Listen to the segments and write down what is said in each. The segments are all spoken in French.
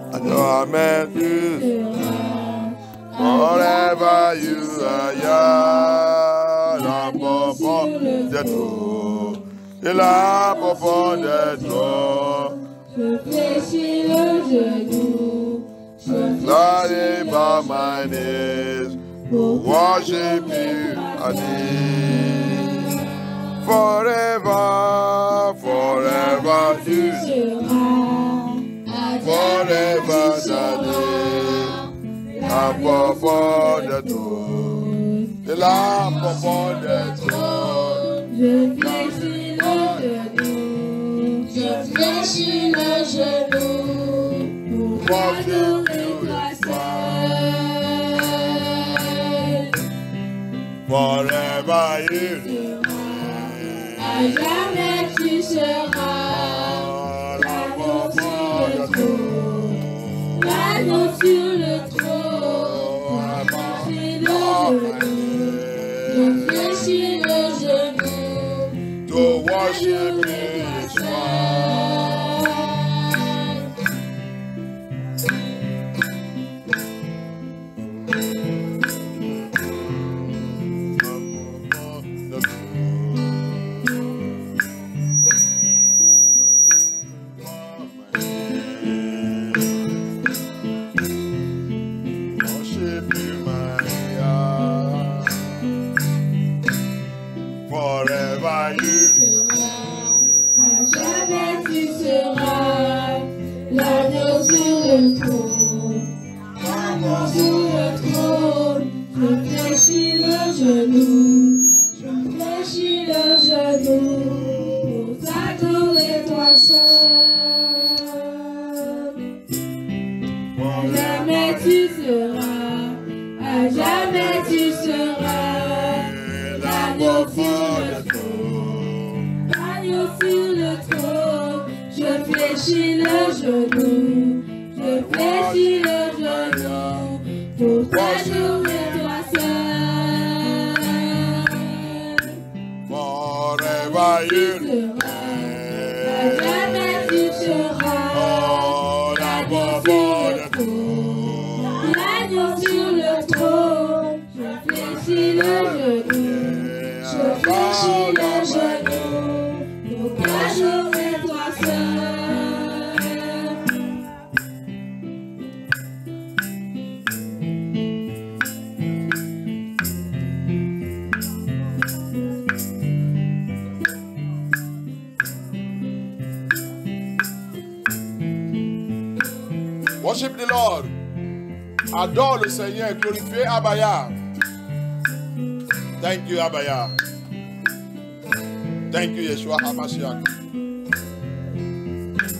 Jamais tu forever you are young. La popo de trop. Et la popo de trop. Je fléchis le genou. Sorry by my knees. Worship you, I need. Forever, forever you forever daddy. La popo de trop. La popo de trop. Je fléchis le genou. Je fléchis le genou. Pour adorer toi seul. Forever you À jamais tu seras l'agneau sur le trône. L'agneau sur le trône. Je fléchis le genou. to worship you is fine. Worship you, my God. Forever you. À jamais tu seras l'agneau sur le trône. L'agneau sur le trône. Je fléchis le genou. Je fléchis le genou. Pour t'adorer toi seul. À jamais tu seras. À jamais tu seras l'agneau sur le trône. L'agneau sur le trône, je fléchis le genou, je fléchis le genou, pour t'adorer toi seul. Forever you. À jamais tu seras l'agneau sur le trône. L'agneau sur le trône, je fléchis le genou, je fléchis le genou, pour t'adorer toi seul. Worship the Lord. Adore le Seigneur. Glorifiez Abaya. Thank you, Abaya. Thank you, Yeshua HaMashiach.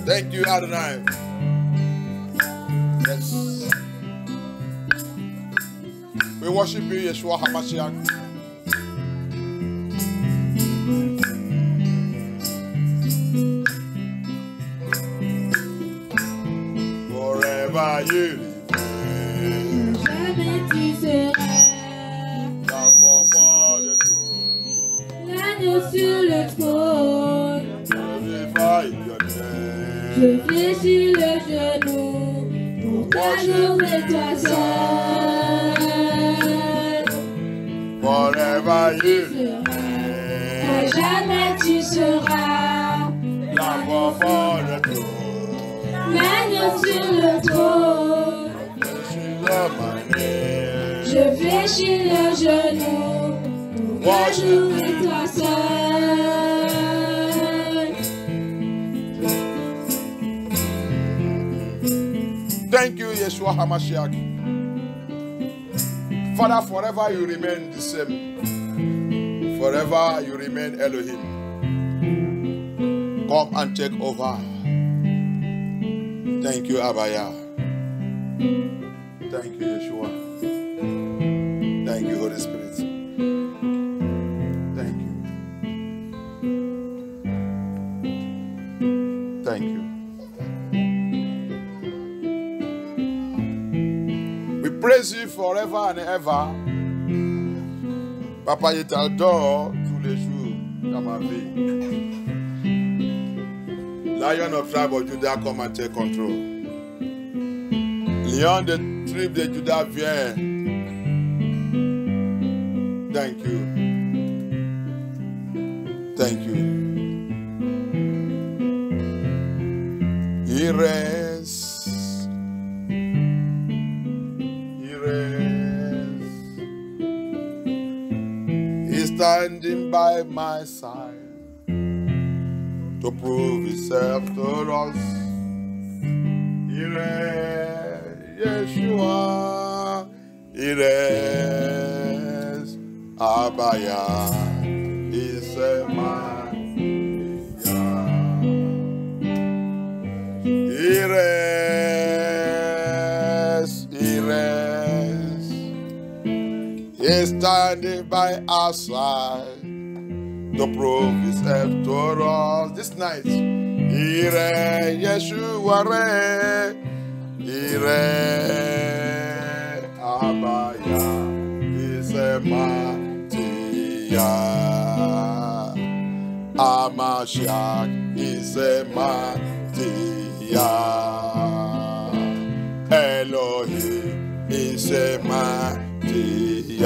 Thank you, Adonai. Yes. We worship you, Yeshua HaMashiach. Forever you live. Jamais tu seras La popo de trop. l'agneau sur le trône. Glorify your name. Je fléchis le genou pour t'adorer toi seul. Forever you À live. jamais tu seras La popo de trop. l'agneau sur le trône. Je fléchis le genou pour t'adorer toi seul. Thank you, Yeshua HaMashiach. Father, forever you remain the same. Forever you remain Elohim. Come and take over. Thank you, Abaya. Thank you, Yeshua. Thank you, Holy Spirit. Thank you. Thank you. We praise you forever and ever. Papa, je t'adore tous les jours dans ma vie. Lion of tribe of Judah, come and take control. Lion de tribe de Judas vient. Thank you. Thank you. Il reste. Il reste. He's standing by my side to prove himself to us. Il reste. Yeshua. Il reste. Abaya. He's a man. He rests. He's standing by our side to prove himself to us this night. He rests, Yeshua rests. He rests, Abaya, he's a mighty Amashiach is a mighty Elohim is a mighty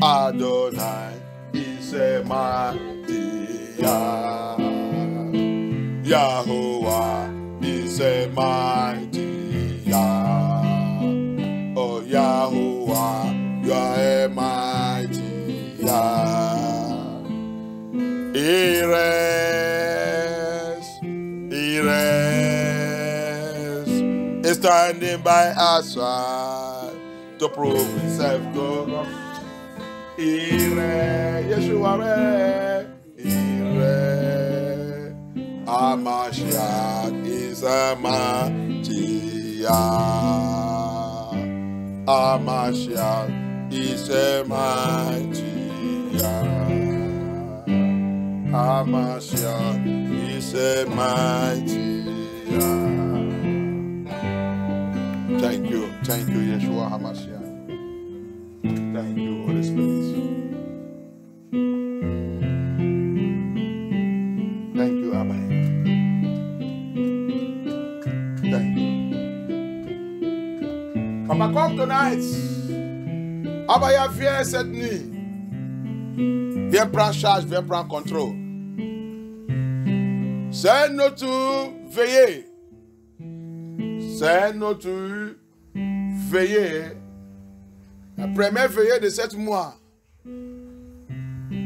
Adonai is a mighty Yahuwah is a mighty Oh Yahuwah, you are a mighty He rests, he's standing by our side to prove himself to us. He rests, Yeshua rests, Amashiach is a mighty Amashiach is a mighty Amashiach is a mighty Thank you, Yeshua Hamashiach. Thank you, Holy Spirit. Thank you, Abba. Thank you. Papa, come tonight. Abba, viens cette nuit. Viens prendre charge, viens prendre contrôle. C'est notre veillée. C'est notre veillée. La première veillée de 7 mois.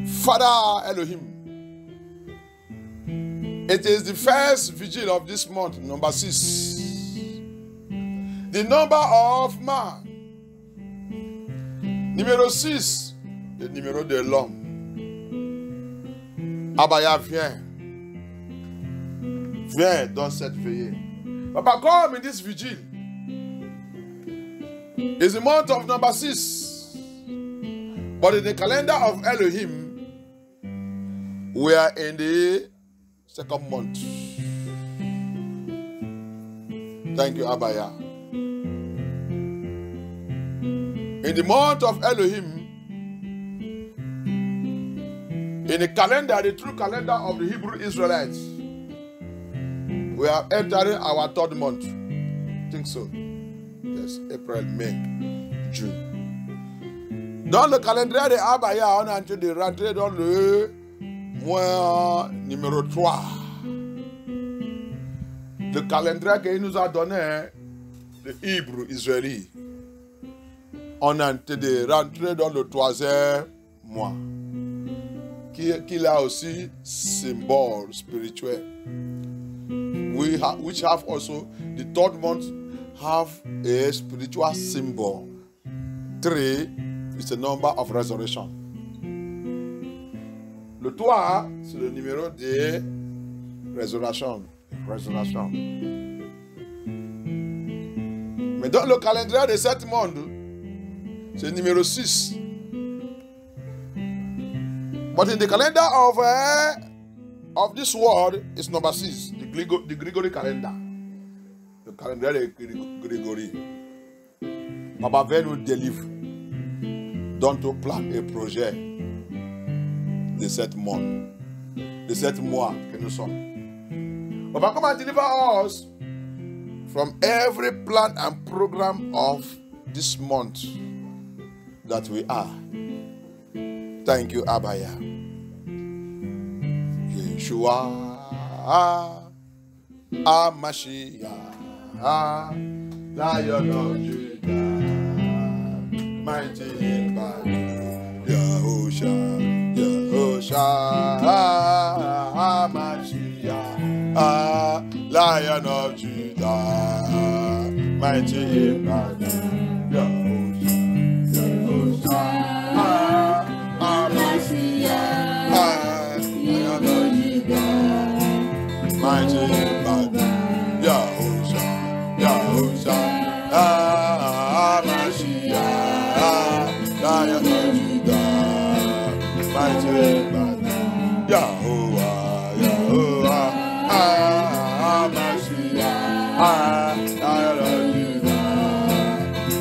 Father Elohim. It is the first vigil of this month, number 6. The number of man. Numéro 6. Le numéro de l'homme. Abaya, viens. Viens dans cette veillée. Papa, come in this vigil. It's the month of number 6. But in the calendar of Elohim, we are in the 2nd month. Thank you, Abaya. In the month of Elohim, in the calendar, the true calendar of the Hebrew Israelites, we are entering our 3rd month. I think so. Yes, April, May, June. Dans le calendrier de Abaya, on est en train de rentrer dans le mois numéro 3. Le calendrier qu'il nous a donné, le Hébreu israélite. On est en train de rentrer dans le 3e mois. Qu'il a aussi symbole spirituel. Which have also, the 3rd month have a spiritual symbol. 3 is the number of resurrection. Le 3, c'est le numéro de résurrection. Mais dans le calendrier de 7 mondes, c'est le numéro 6. But in the calendar of this world, it's number 6, the Gregory calendar. Le calendrier de Grégory. Papa va nous délivrer dans ton plan et projet de 7 mois. De 7 mois que nous sommes. Papa, come and deliver us from every plan and program of this month that we are. Thank you, Abaya. Yeshua, Amashiach, Lion of Judah, mighty in battle, Yahusha, Amashiach, Lion of Judah, mighty in battle, Yahusha, Amashiach, Lion of Judah, mighty in battle, Yahusha, Amashiach, Lion of Judah, mighty in battle, Yahuwah, Amashiach, Lion of Judah,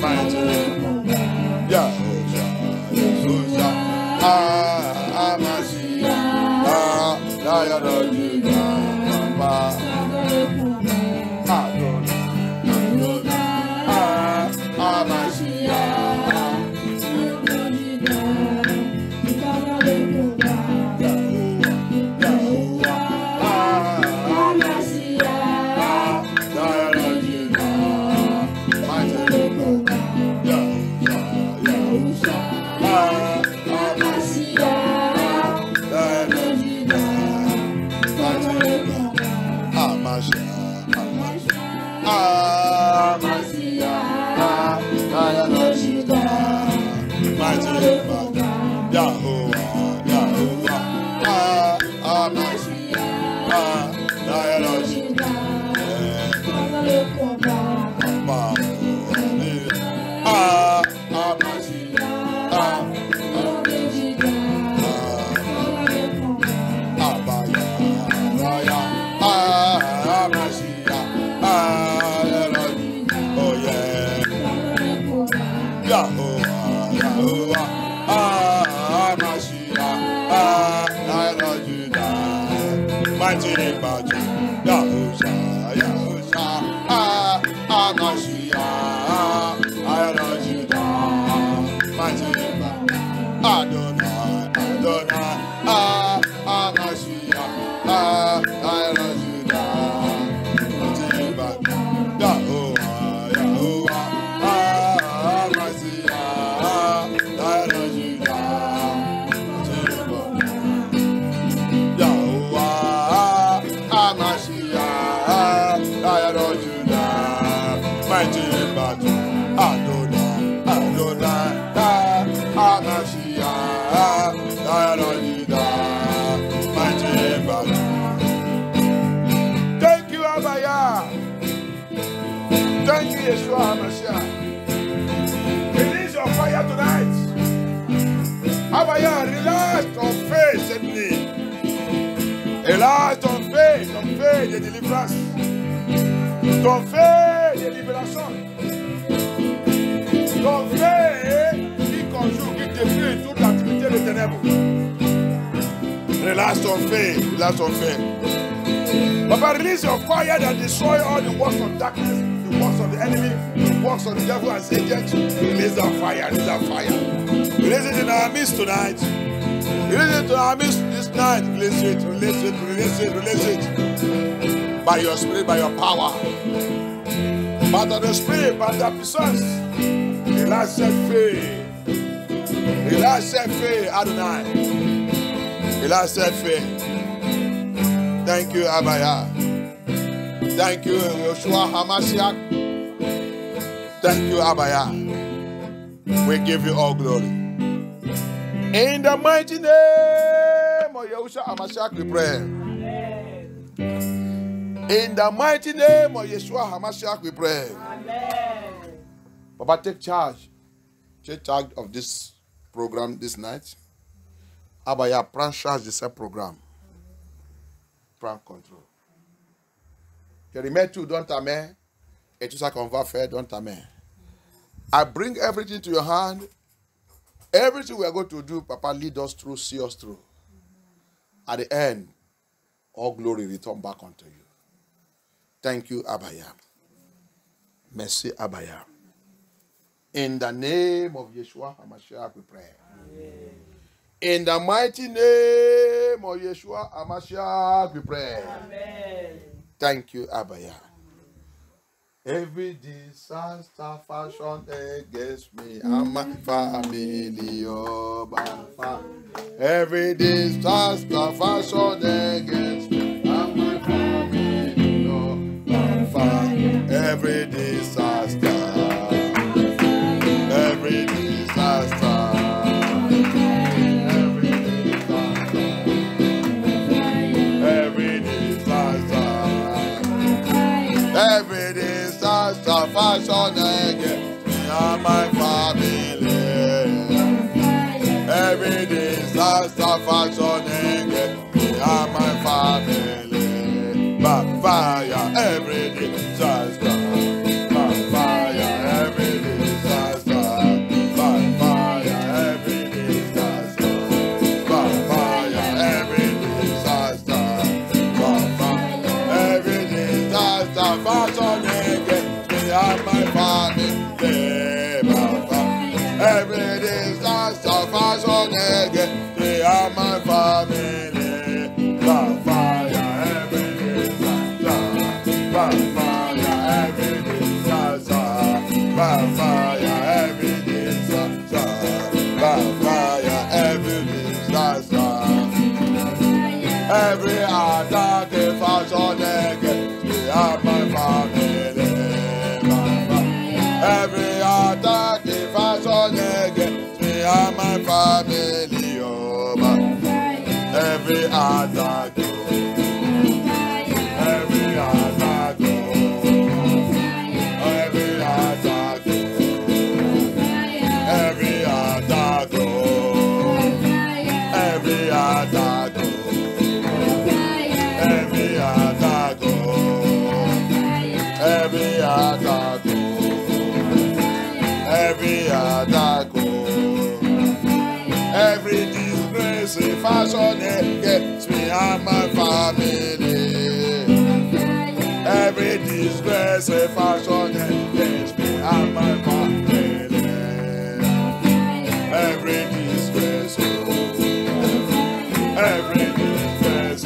mighty in battle, Yahusha, Amashiach, Lion of Judah, Yeshua HaMashiach. Release your fire tonight. Abaya, relax ton faith cette nuit. Relax ton faith de délivrance. Ton faith de libération. Ton faith qui conjoue, qui détruit toute l'activité des ténèbres. Relax ton faith, relax ton faith. Papa, release your fire that destroy all the works of darkness. Works of the enemy, the works of the devil and Satan. Release that fire, release that fire. Release it in our midst tonight. Release it in our midst this night. Release it, release it, release it, release it. By your spirit, by your power. By the spirit, by the puissance. Relax set free. Relax set free, Adonai. Relax set free. Thank you, Abaya. Thank you, Yeshua HaMashiach. Thank you, Abaya. We give you all glory. In the mighty name of Yeshua HaMashiach, we pray. In the mighty name of Yeshua HaMashiach, we pray. Papa, take charge. Take charge of this program this night. Abaya, prend charge de ce programme. Prends contrôle. Je remets tout dans ta main et tout ça qu'on va faire dans ta main. I bring everything to your hand. Everything we are going to do, Papa, lead us through, see us through. At the end, all glory return back unto you. Thank you, Abaya. Merci, Abaya. In the name of Yeshua HaMashiach, we pray. Amen. In the mighty name of Yeshua HaMashiach, we pray. Amen. Thank you, Abaya. Every disaster fashioned against me and my family, oh, my family. Every disaster fashioned against me and my family, oh, my family. Every disaster, every disaster, every disaster, every disaster fashion against me and my family. Every disaster fashion against me and my family. By fire, every disaster. By fire, every disaster. By fire, every disaster. By fire, every disaster. By fire, every disaster fashion against me and my family. Every disaster fashion against me and my family. By fire, every disaster. By fire, every disaster. By fire, every disaster. By fire, every disaster. Every attack fashion against me and my family. Every attack fashion against me and my family, oh, every attack, every attack, every attack, every attack, every attack, every attack, every attack. Every attack, every disgrace fashion against me and my family. Every disgrace fashion against me and my family. Every disgrace, every disgrace,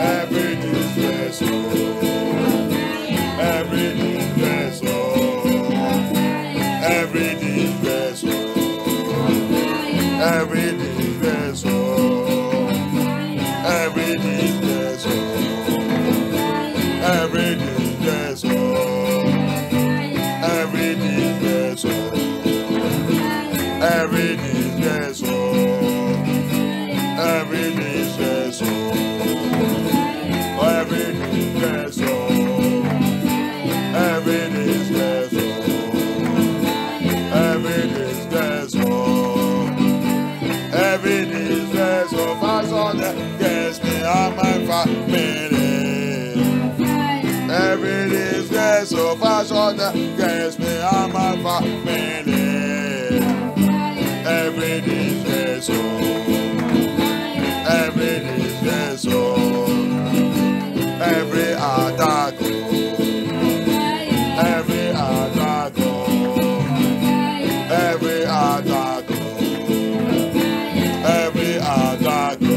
every disgrace, every disgrace. Every disgrace, every disgrace, every disgrace, every disgrace, every disgrace, every disgrace, every disgrace, every disgrace, every disgrace. Every distress of fashion against me and my family. Every distress of fashion against me and my family. Every distress, every distress, every attack, every attack, every attack. Every attack. Thank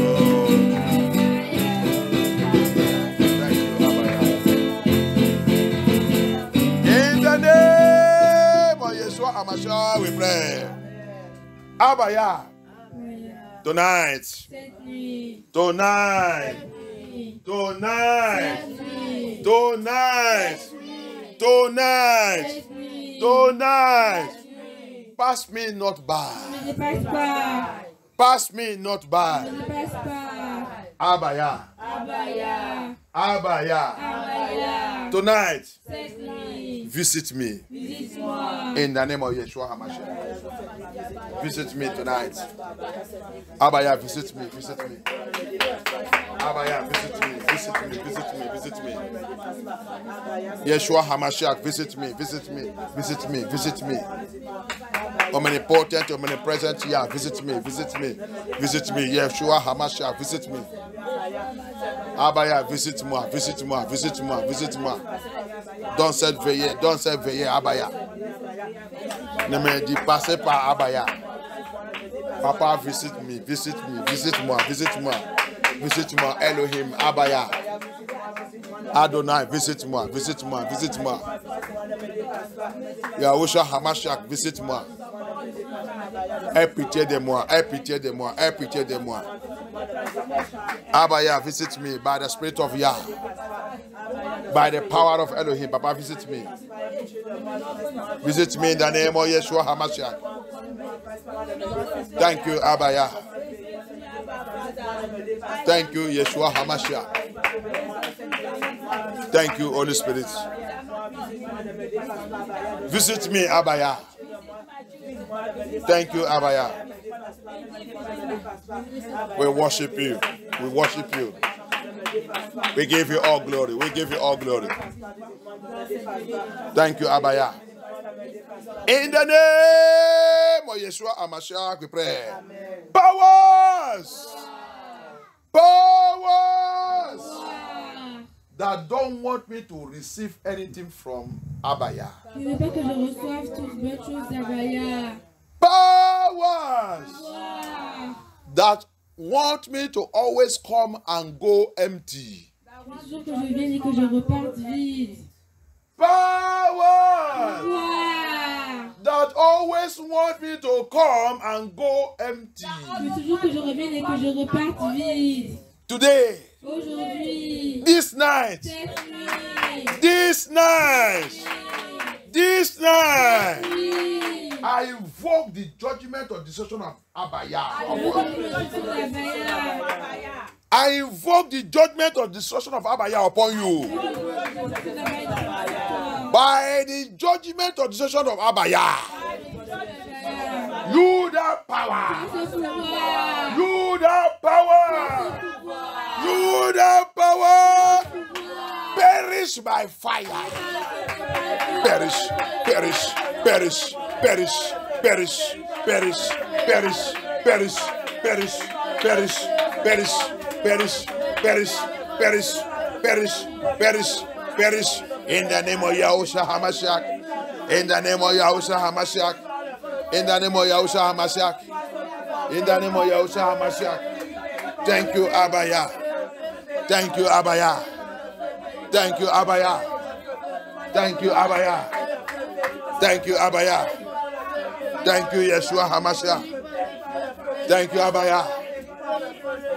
you, Abaya. In the name of Yeshua HaMashiach, we pray. Abaya. Tonight. Tonight. Tonight. Tonight. Tonight. Tonight. Pass me not by. Pass me not by. Abaya. Abaya. Abaya. Abaya. Tonight, visit me. In the name of Yeshua HaMashiach. Visit me tonight. Abaya, visit me. Visit me. Abaya, visit me. Visit me. Visit me. Visit me. Yeshua HaMashiach, visit me. Visit me. Visit me. Visit me. Omnipotent, omnipresent, yeah, visit me, visit me, visit me, Yeshua HaMashiach, visit me. Abaya, visite-moi, visite-moi, visite-moi, visite-moi. Dans cette veillée, Abaya. Ne me dis passez par Abaya. Papa, visite-moi, visite-moi, visite-moi. Visite-moi, Elohim, Abaya. Adonai, visite-moi, visite-moi, visite-moi. Yahushua Hamashiach, visite-moi. Aie pitié de moi, aie pitié de moi, aie pitié de moi. Abaya, visit me by the Spirit of Yah. By the power of Elohim, Papa, visit me. Visit me in the name of Yeshua HaMashiach. Thank you, Abaya. Thank you, Yeshua HaMashiach. Thank you, Holy Spirit. Visit me, Abaya. Thank you, Abaya. We worship you. We worship you. We give you all glory. We give you all glory. Thank you, Abaya. In the name of Yeshua HaMashiach, we pray. Amen. Powers! Powers! That don't want me to receive anything from Abaya. Qui ne veut pas que je reçoive toutes bonnes choses d'Abaya. Powers! That want me to always come and go empty. Toujours que je vienne et que je reparte vide. Powers! That always want me to come and go empty. Toujours que je revienne et que je reparte vide. Today. Aujourd'hui. This night. This night. This night. I invoke the judgment or destruction of Abaya. I invoke the judgment or destruction of Abaya upon you. By the judgment or destruction of Abaya. You the power. You the power. You the power. Perish by fire. Perish, perish, perish, perish, perish, perish, perish, perish, perish, perish, perish, perish, perish, perish, perish, perish, perish. In the name of Yahushua HaMashiach. In the name of Yahushua HaMashiach. In the name of Yahushua HaMashiach. In the name of Yahushua HaMashiach. Thank you, Abaya. Thank you, Abaya. Thank you, Abaya. Thank you, Abaya. Thank you, Abaya. Thank you, Yeshua HaMashiach. Thank you, Abaya.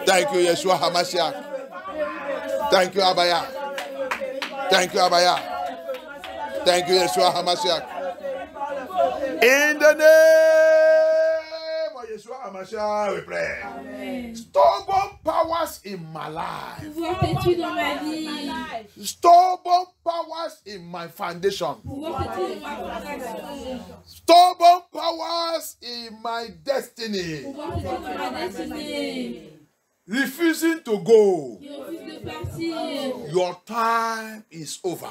Thank you, Yeshua HaMashiach. Thank you, Abaya. Thank you, Abaya. Thank you, Yeshua HaMashiach. In the name of Yeshua HaMashiach, we pray. Amen. Stubborn powers in my life. Stubborn powers in my foundation. Stubborn powers in my destiny. Refusing to go. Your time is over.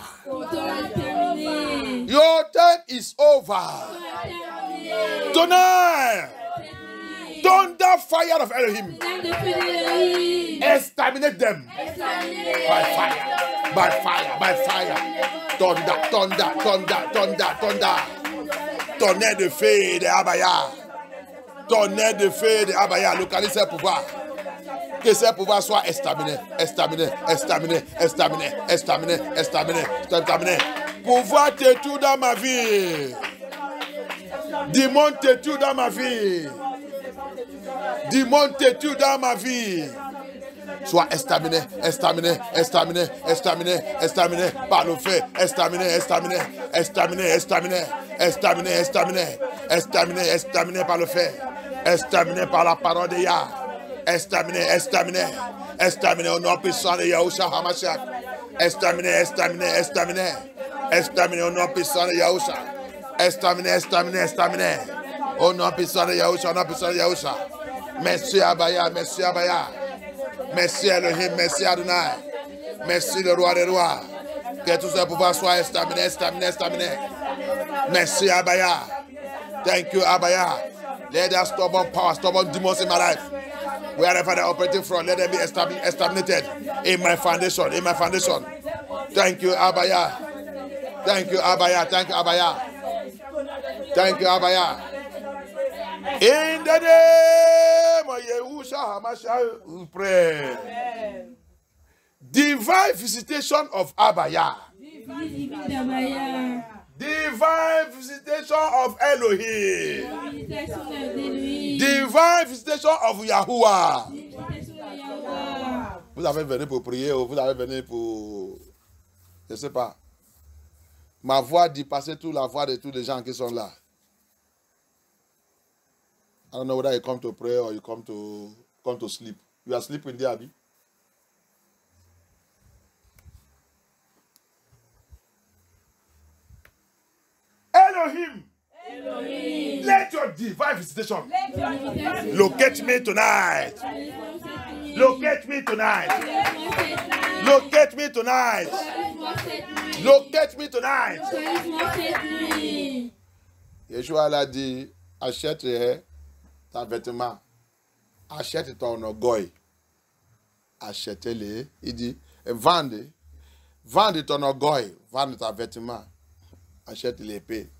Your time is over. Tonight, thunder fire of Elohim. Exterminate them. By fire. By fire. By fire. Thunder, thunder, thunder, thunder, thunder. Tonnerre de feu de Abaya. Tonnerre de feu de Abaya. Localisez le pouvoir. Que ce pouvoir soit exterminé, exterminé, exterminé, exterminé, exterminé, exterminé, exterminé. Pouvoir te tout dans ma vie. Démon te tout dans ma vie. Démon te tout dans ma vie. Soit exterminé, exterminé, exterminé, exterminé, exterminé par le feu, exterminé, exterminé, exterminé, exterminé, exterminé, exterminé, exterminé, exterminé par le feu, exterminé par la parole de Yah. Exterminé, exterminé, exterminé au nom puissant de Yahushua HaMashiach. Exterminé, exterminé, exterminé, exterminé au nom puissant de Yahushua. Exterminé, exterminé, exterminé au nom puissant de Yahushua, au nom puissant de Yahushua. Merci Abaya, merci Abaya. Merci Elohim, merci Adonai. Merci le roi des rois. Que tout ce pouvoir soit exterminé, exterminé, exterminé. Merci Abaya. Thank you Abaya. Let that stubborn power, stubborn demons in my life. Wherever they're operating from, let them be established in my foundation. In my foundation. Thank you, Abaya. Thank you, Abaya. Thank you, Abaya. Thank you, Abaya. In the name of Yahushua HaMashiach, we pray. Divine visitation of Abaya. Divine visitation of Elohim. Divine visitation of Yahuwah. Vous avez venu pour prier ou vous avez venu pour... Je ne sais pas. Ma voix dit passer toute la voix de tous les gens qui sont là. I don't know whether you come to pray or you come to sleep. You are sleeping there, Abi. Elohim. Let your divine visitation locate me tonight. Locate me tonight. Locate me tonight. Locate me tonight. Yeshua l'a dit, achète ta vêtement. Achète ton orgueil. Achetez-les. Il dit, vendez ton orgueil. Vendez ta vêtement. Achète l'épée.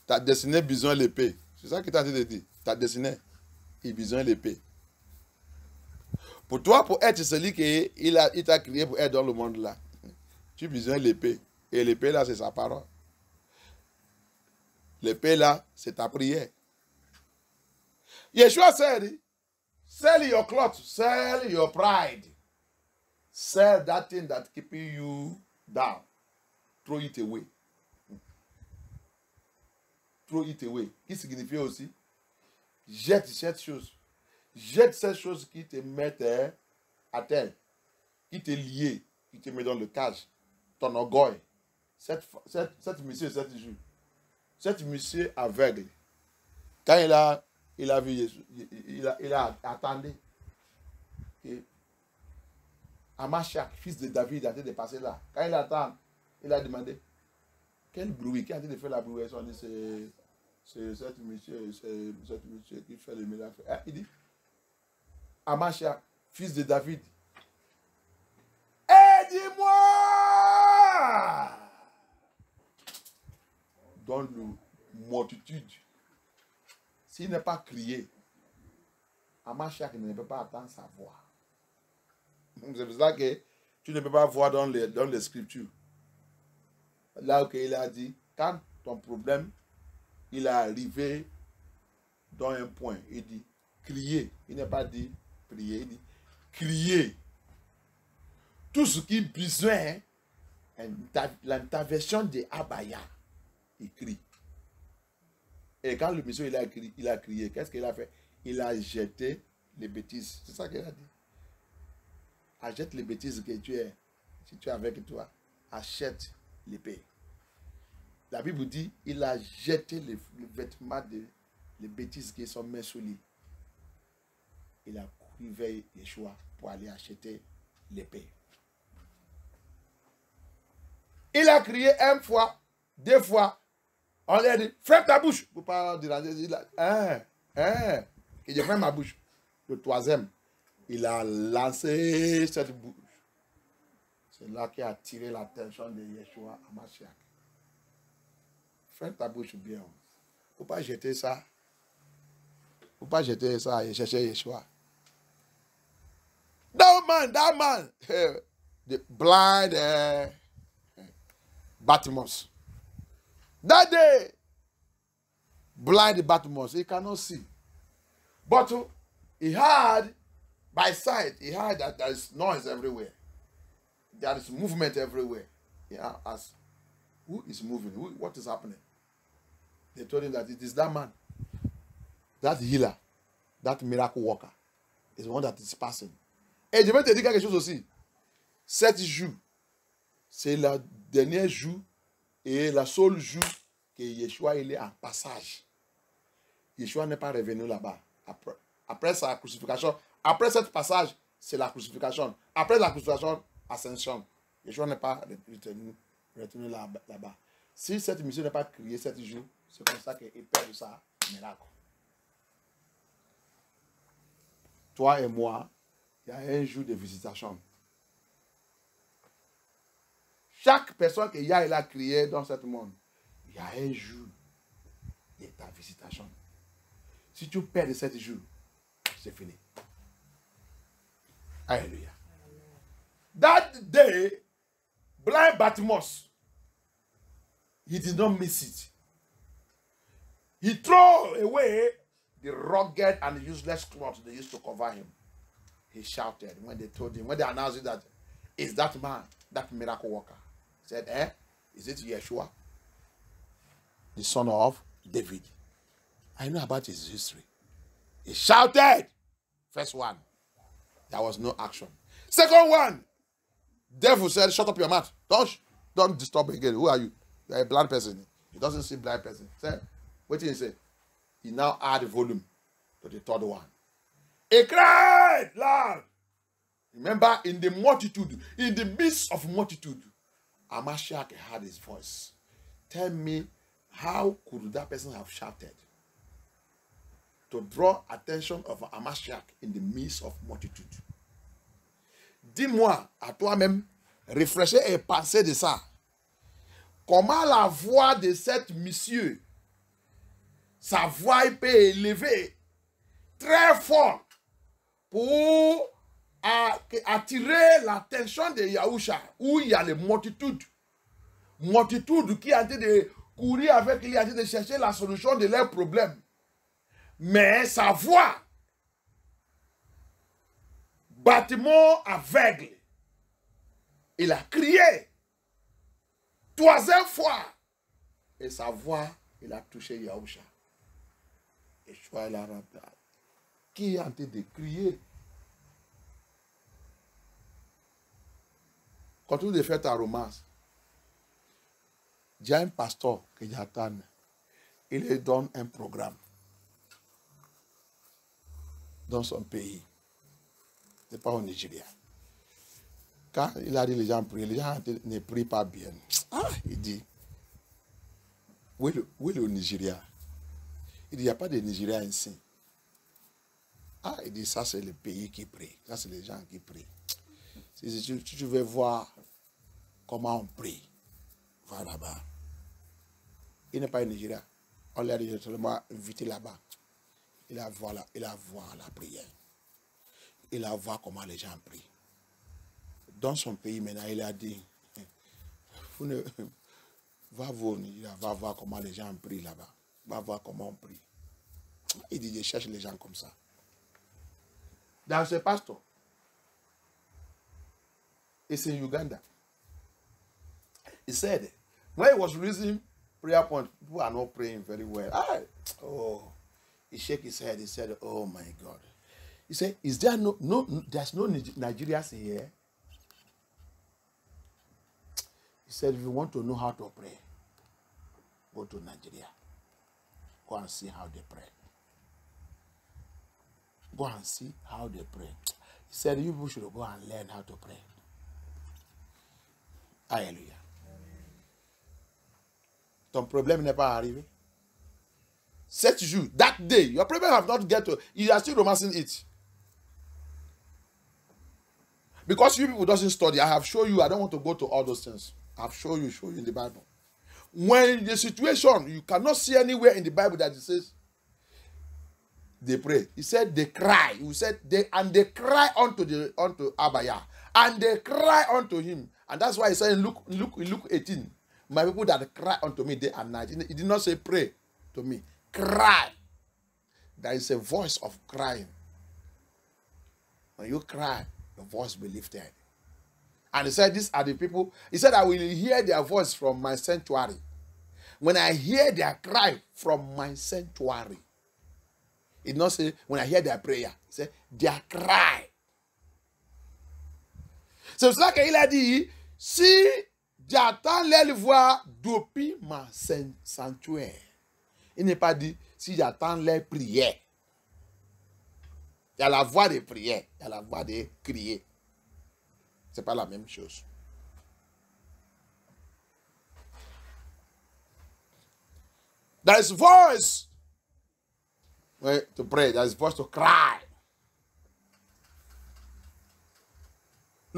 Ta destinée besoin l'épée. C'est ça qu'il t'a dit de dire. Ta destinée, il a besoin l'épée. Pour toi, pour être celui qui il t'a créé pour être dans le monde là, tu as besoin l'épée. Et l'épée là, c'est sa parole. L'épée là, c'est ta prière. Yeshua said, sell your clothes, sell your pride. Sell that thing that keeping you down. Throw it away. Throw it away. Qui signifie aussi? Jette cette chose. Jette ces choses qui te mettent à terre, qui te lient, qui te met dans le cage, ton orgueil. Cette monsieur, cette jour, cet monsieur aveugle, quand il a vu Jésus, il a attendu. Amashak, fils de David, a été dépassé là. Quand il attend, il a demandé, quel bruit, qui a été de faire la bruit? On dit, c'est cet monsieur qui fait le miracle. Il dit, Amashak, fils de David, aide-moi! Dans la multitude, s'il n'est pas crié, Amashak ne peut pas attendre sa voix. C'est pour ça que tu ne peux pas voir dans les scriptures. Là où il a dit, quand ton problème, il est arrivé dans un point, il dit, crier. Il n'a pas dit prier, il dit, crier. Tout ce qui est besoin, l'intervention de Abaya, il crie. Et quand le monsieur il a crié, qu'est-ce qu'il a fait? Il a jeté les bêtises. C'est ça qu'il a dit. Achète les bêtises que tu es. Si tu es avec toi, achète l'épée. La Bible dit, il a jeté les vêtements les bêtises qui sont mis sous lui. Il a couru vers Yeshua pour aller acheter l'épée. Il a crié une fois, deux fois. On lui a dit, ferme ta bouche. Pour pas dire, il a, que je ferme ma bouche. Le troisième, il a lancé cette bouche. C'est là qui a attiré l'attention de Yeshua à Mashiach. Ferme ta bouche bien. Il ne faut pas jeter ça. Il ne faut pas jeter ça et chercher Yeshua. That man, the blind Bartimaeus. That day, blind Bartimaeus, he cannot see. But he heard, by sight, he heard that there is noise everywhere. There is movement everywhere. He asked, who is moving? What is happening? They told him that it is that man, that healer, that miracle worker, is the one that is passing. Et je vais te dire quelque chose aussi. 7 jours, c'est le dernier jour et la seule jour que Yeshua il est en passage. Yeshua n'est pas revenu là-bas. Après sa crucifixion, après ce passage, c'est la crucifixion. Après la crucifixion, ascension. Yeshua n'est pas retenu là-bas. Si cette mission n'est pas criée 7 jours, c'est comme ça qu'il perd sa miracle. toi et moi, il y a un jour de visitation. Chaque personne que Yahweh a créée dans ce monde, il y a un jour de ta visitation. Si tu perds de 7 jours, c'est fini. Alléluia. That day, blind Bartimaeus, he did not miss it. He threw away the rugged and useless clothes they used to cover him. He shouted when they told him, when they announced it, that is that man, that miracle worker. He said, is it Yeshua, the son of David? I know about his history. He shouted. First one, there was no action. Second one, devil said, shut up your mouth. Don't disturb again. Who are you? You're a blind person. He doesn't see blind person. Say, what did he say? He now add volume to the third one. He cried loud. Remember, in the multitude, in the midst of multitude, Amashiach heard his voice. Tell me, how could that person have shouted? To draw attention of Amashiach in the midst of multitude. Dis-moi, à toi-même, réfléchis et pensez de ça. Comment la voix de cet monsieur, sa voix peut élever très fort pour attirer l'attention de Yahusha, où il y a les multitudes. Multitudes qui ont en train de courir avec lui, en train de chercher la solution de leurs problèmes. Mais sa voix, bâtiment aveugle, il a crié 3e fois. Et sa voix, il a touché Yahusha. Et Yeshua, il a rappelé. Qui est en train de crier? Continue de faire ta romance. Il y a un pasteur que j'attends. Il lui donne un programme dans son pays. Ce n'est pas au Nigeria. Quand il a dit les gens prient, les gens ne prient pas bien. Il dit, où est le Nigeria? Il dit, il n'y a pas de Nigeria ici. Il dit, ça c'est le pays qui prie. Ça c'est les gens qui prient. Si tu veux voir comment on prie, va là-bas. Il n'est pas au Nigeria. On l'a dit seulement invité là-bas. Il a voir la prière. Il a voir comment les gens prient. Dans son pays maintenant, il a dit, va voir comment les gens prient là-bas. Va voir comment on prie. Il dit, je cherche les gens comme ça. Dans ce pasteur, it's in Uganda. He said, when he was raising prayer point, people are not praying very well. He shook his head. He said, oh my God. He said, is there there's no Nigerians here? He said, if you want to know how to pray, go to Nigeria. Go and see how they pray. Go and see how they pray. He said, you people should go and learn how to pray. Alléluia. Ton problème n'est pas arrivé. 7 jours, that day, your problem have not get to, you are still romancing it. Because you people doesn't study, I have shown you, I don't want to go to all those things. I have shown you in the Bible. When the situation, you cannot see anywhere in the Bible that it says, they pray. He said they cry. He said they cry unto Abaya. And they cry unto him. And that's why he said in Luke 18, my people that cry unto me day and night. He did not say pray to me. Cry. There is a voice of crying. When you cry, your voice will be lifted. And he said, these are the people. He said, I will hear their voice from my sanctuary. When I hear their cry from my sanctuary. He did not say, when I hear their prayer. He said, their cry. C'est pour ça qu'il a dit, si j'attends les voix depuis ma sanctuaire. Il n'est pas dit, si j'attends les prières. Il y a la voix de prière, il y a la voix de crier. Ce n'est pas la même chose. There is voice to pray, there is voice to cry.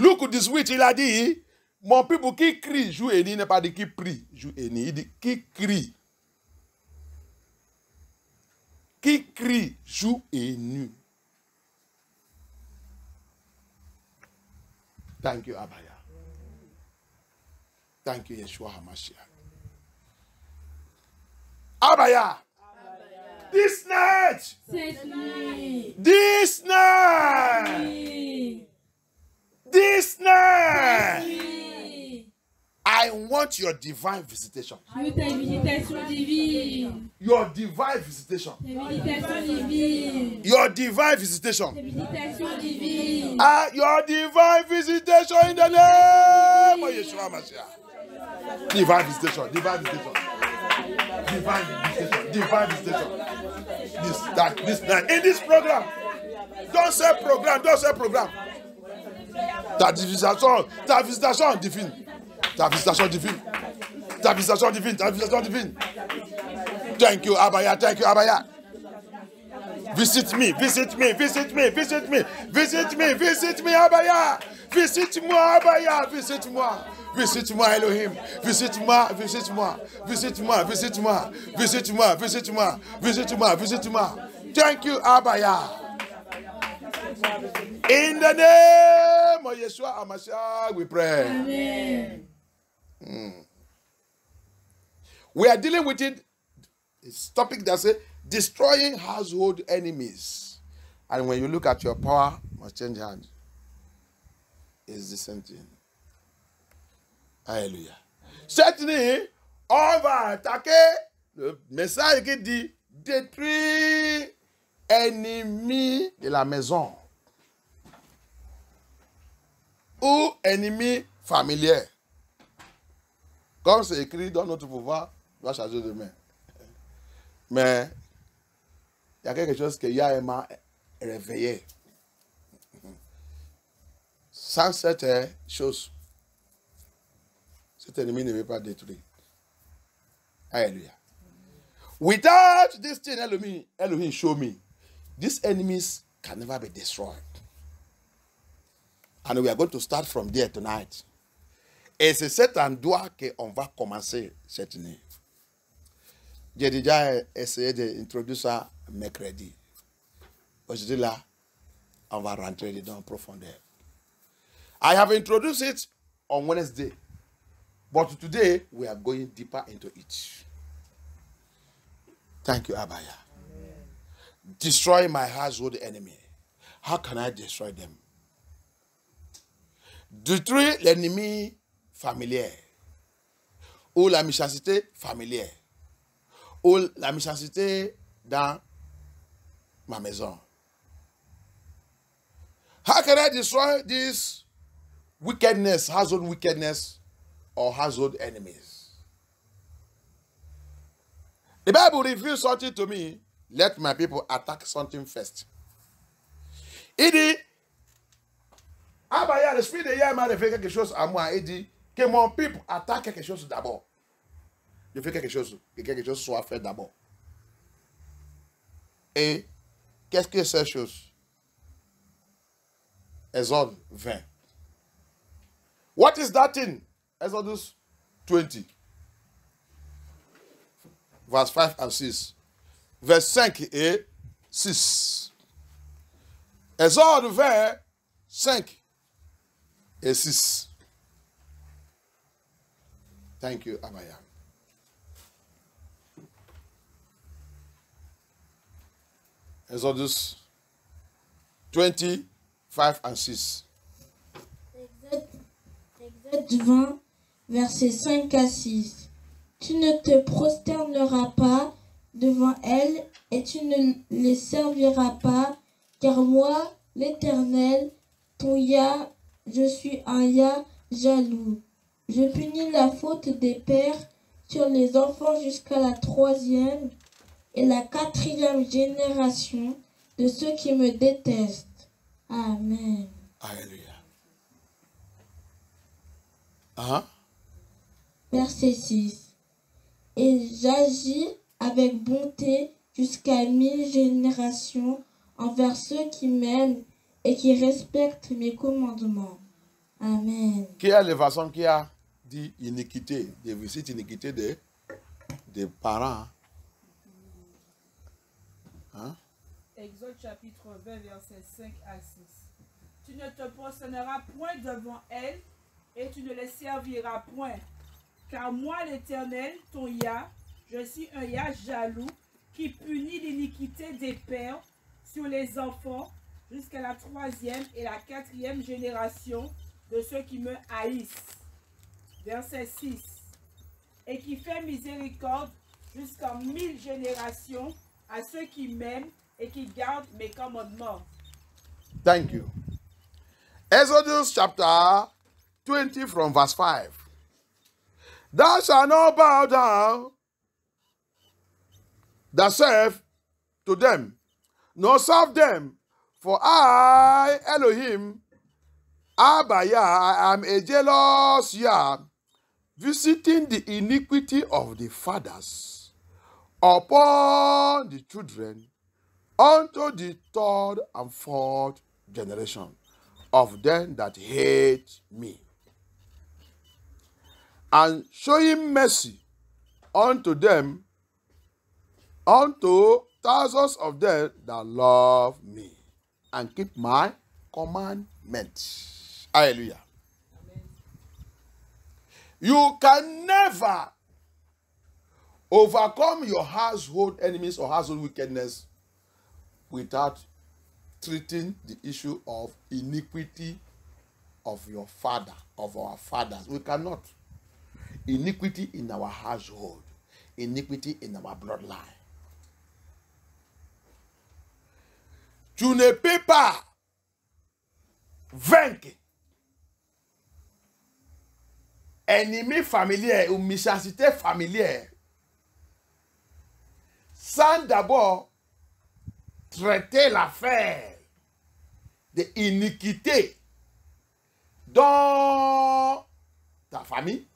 Luc 18, il a dit, mon peuple qui crie, joue et n'est pas dit qui prie, joue et il dit qui crie. Qui crie, joue et nu. Thank you, Abaya. Thank you, Yeshua HaMashiach. Abaya. This night. This night. This night. I want your divine visitation. Your divine visitation. Your divine visitation. Your divine visitation in the name of Yeshua HaMashiach. Divine visitation. Divine visitation. Divine visitation. Divine visitation. This night. In this program. Don't say program. Don't say program. Ta visitation divine. Ta visitation divine. Ta visitation divine. Ta visitation divine. Thank you, Abaya. Thank you, Abaya. Visit me, visit me, visit me, visit me, visit me, visit me, Abaya. Visite-moi, Abaya. Visite-moi. Visite-moi, Elohim. Visite-moi, visite-moi, visite-moi, visite-moi, visite-moi, visite-moi, visite-moi, visite-moi. Thank you, Abaya. In the name of Yeshua HaMashiach, we pray. Amen. We are dealing with it. It's topic that says destroying household enemies. And when you look at your power, must change hands. It's the same thing. Alléluia. Cette nuit, on va attaquer le message qui dit détruire ennemi de la maison ou ennemi familier. Comme c'est écrit dans notre pouvoir, doit changer de main. Mais il y a quelque chose que Yahweh m'a réveillé. Sans cette chose, cet ennemi ne veut pas détruire. Alléluia. Without this thing, Elohim show me, these enemies can never be destroyed. And we are going to start from there tonight. Et c'est cet endroit qu'on va commencer cette nuit. J'ai déjà essayé d'introduire ça mercredi. Aujourd'hui là, on va rentrer dedans en profondeur. I have introduced it on Wednesday. But today, we are going deeper into it. Thank you, Abaya. Amen. Destroy my household enemy. How can I destroy them? Détruire l'ennemi familier. Ou la méchanceté familière. Ou la méchanceté dans ma maison. How can I destroy this wickedness, household wickedness, or household enemies? The Bible reveals something to me. Let my people attack something first. Il dit, Abaya, l'esprit de Yahweh m'a fait quelque chose à moi. Il dit que mon peuple attaque quelque chose d'abord. Je fais quelque chose, que quelque chose soit fait d'abord. Et qu'est-ce que c'est cette chose? Exode 20. What is that thing? Exodus 20. Verse 5 and 6. Verse 5 et 6. Exode 20, 5 et 6. Thank you, Abaya. Exodus 20, 5 and 6. Exode 20, versets 5 à 6. Tu ne te prosterneras pas devant elles et tu ne les serviras pas, car moi, l'Éternel, ton Yah, je suis un Yah jaloux. Je punis la faute des pères sur les enfants jusqu'à la 3e et la 4e génération de ceux qui me détestent. Amen. Alléluia. Verset 6. Et j'agis avec bonté jusqu'à 1000 générations envers ceux qui m'aiment et qui respectent mes commandements. Amen. Qui est la façon qui a dit iniquité, des visites iniquité des parents? Hein? Exode chapitre 20, versets 5 à 6. Tu ne te prosterneras point devant elles et tu ne les serviras point. Car moi, l'Éternel, ton Yah, je suis un Yah jaloux qui punit l'iniquité des pères sur les enfants jusqu'à la 3e et la 4e génération de ceux qui me haïssent. Verset 6. Et qui fait miséricorde jusqu'en 1000 générations à ceux qui m'aiment et qui gardent mes commandements. Thank you. Exodus chapter 20 from verse 5. Thou shalt not bow down thyself to them, nor serve them, for I, Elohim, Abba Yah, I am a jealous Yah, visiting the iniquity of the fathers upon the children unto the 3rd and 4th generation of them that hate me, and showing mercy unto them, unto thousands of them that love me and keep my commandments. Hallelujah. Amen. You can never overcome your household enemies or household wickedness without treating the issue of iniquity of your father, of our fathers. We cannot. Iniquity in our household, iniquity in our bloodline. Tu ne peux pas vaincre ennemi familier ou méchanceté familière sans d'abord traiter l'affaire de iniquité dans ta famille,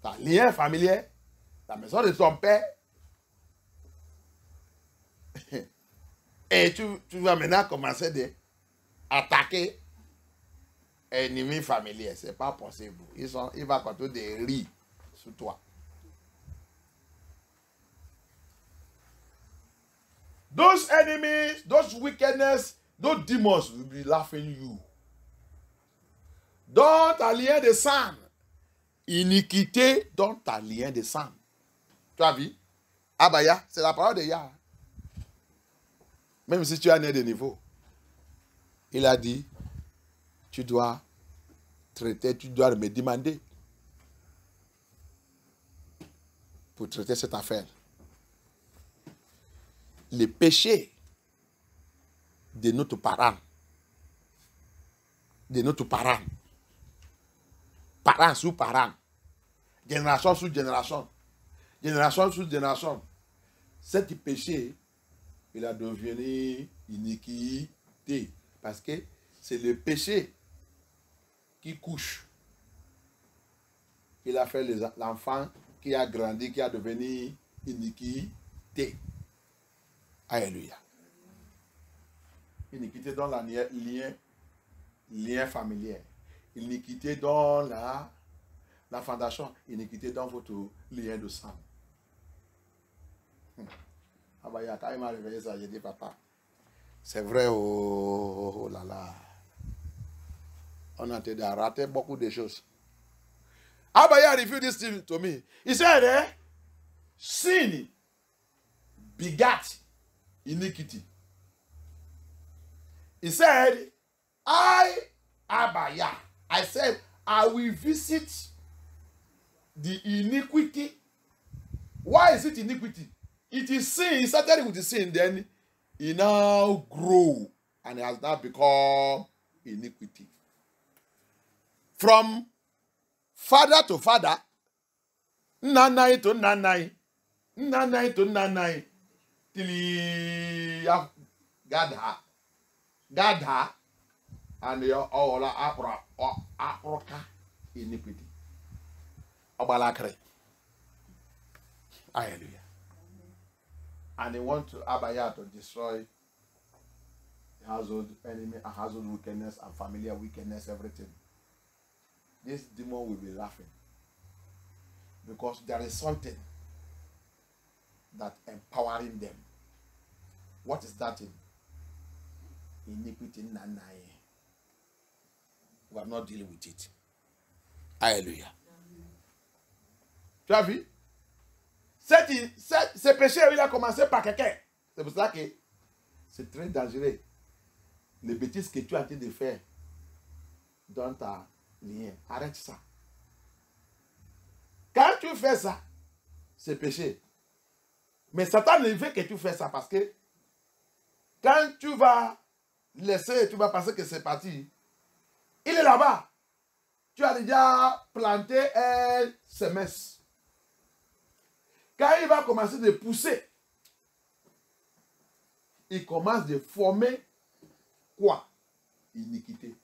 ta lien familier, la maison de ton père. Et tu vas maintenant commencer d'attaquer ennemis familiers. Ce n'est pas possible. Il va continuer de rire sur toi. Those enemies, those wickedness, those demons will be laughing you. Dans ta lien de sang, iniquité dans ta lien de sang. Tu as vu? Abaya, c'est la parole de Yah. Même si tu as né de niveau, il a dit, tu dois traiter, tu dois me demander pour traiter cette affaire. Les péchés de notre parent, parents sous parents, génération sous génération, génération sous génération, cet péché, il a devenu iniquité. Parce que c'est le péché qui couche. Il a fait l'enfant qui a grandi, qui a devenu iniquité. Alléluia. Iniquité dans la lien familier. Iniquité dans la fondation. Iniquité dans votre lien de sang. Ah bah, quand il m'a réveillé ça, j'ai dit, papa, c'est vrai, oh là là. On a été raté beaucoup de choses. Ah bah, il revealed this thing to me. He said, sin begat iniquity. He said, Abaya, I said, I will visit the iniquity. Why is it iniquity? It is sin. He started with the sin, then he now grew and it has now become iniquity. From father to father, nanai to nanai, nanai to nanai, till he have Gadha, and your all aproka iniquity. Obalakre. Hallelujah. And they want to Abaya to destroy the household enemy, and household wickedness, and familiar wickedness, everything. this demon will be laughing. Because there is something that empowering them. What is that thing? Iniquity nanaye. We are not dealing with it. Alléluia. Tu as vu? Ce péché, il a commencé par quelqu'un. C'est pour ça que c'est très dangereux. Les bêtises que tu as en train de faire dans ta ligne, arrête ça. Quand tu fais ça, c'est péché. Mais Satan ne veut que tu fasses ça parce que quand tu vas laisser, tu vas penser que c'est parti, il est là-bas. Tu as déjà planté un semence. Quand il va commencer de pousser, il commence de former quoi? Iniquité.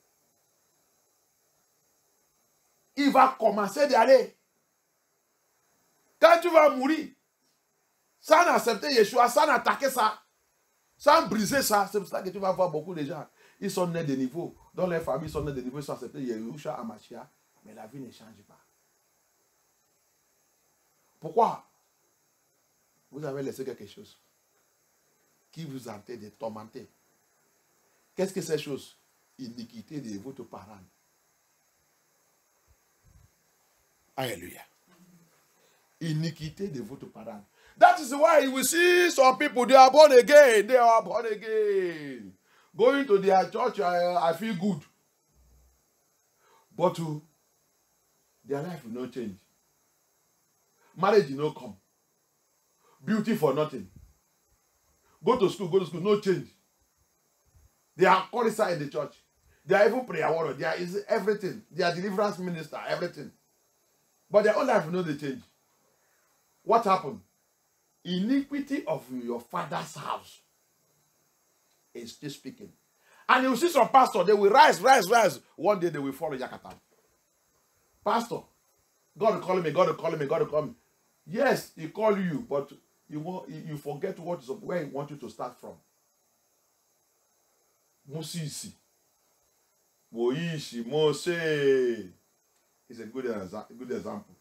Il va commencer d'aller. Quand tu vas mourir, sans accepter Yeshua, sans attaquer ça, sans briser ça, c'est pour ça que tu vas voir beaucoup de gens. Ils sont nés de niveau. Dans les familles, ils sont nés de niveau, ils sont acceptés Yeshua Amashia, mais la vie ne change pas. Pourquoi? Vous avez laissé quelque chose qui vous a en train de tormenter. Qu'est-ce que ces choses? Iniquité de votre parent. Alléluia. Iniquité de votre parent. That is why you will see some people, they are born again. They are born again. Going to their church, I feel good. But their life will not change. Marriage will not come. Beauty for nothing. Go to school, no change. They are chorister in the church. They are even prayer warrior. There is everything. They are deliverance minister, everything. But their own life will not change. What happened? Iniquity of your father's house is still speaking. And you see some pastor, they will rise. One day they will follow Yakatan. Pastor, God will call me. Yes, he call you, but you forget where he wants you to start from. Mosisi. Moishi, Mose. It's a good example.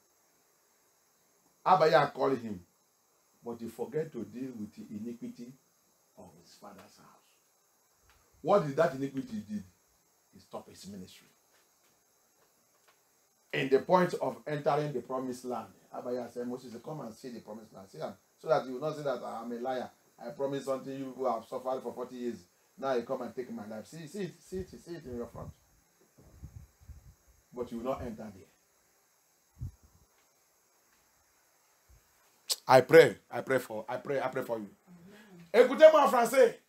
Abaya called him, but he forget to deal with the iniquity of his father's house. What did that iniquity do? He stopped his ministry. In the point of entering the promised land, Abaya said, Moses, come and see the promised land. See them, so that you will not say that I'm a liar. I promised something you who have suffered for 40 years. Now you come and take my life. See it in your front. But you will not enter there. I pray for you. Écoutez-moi en français.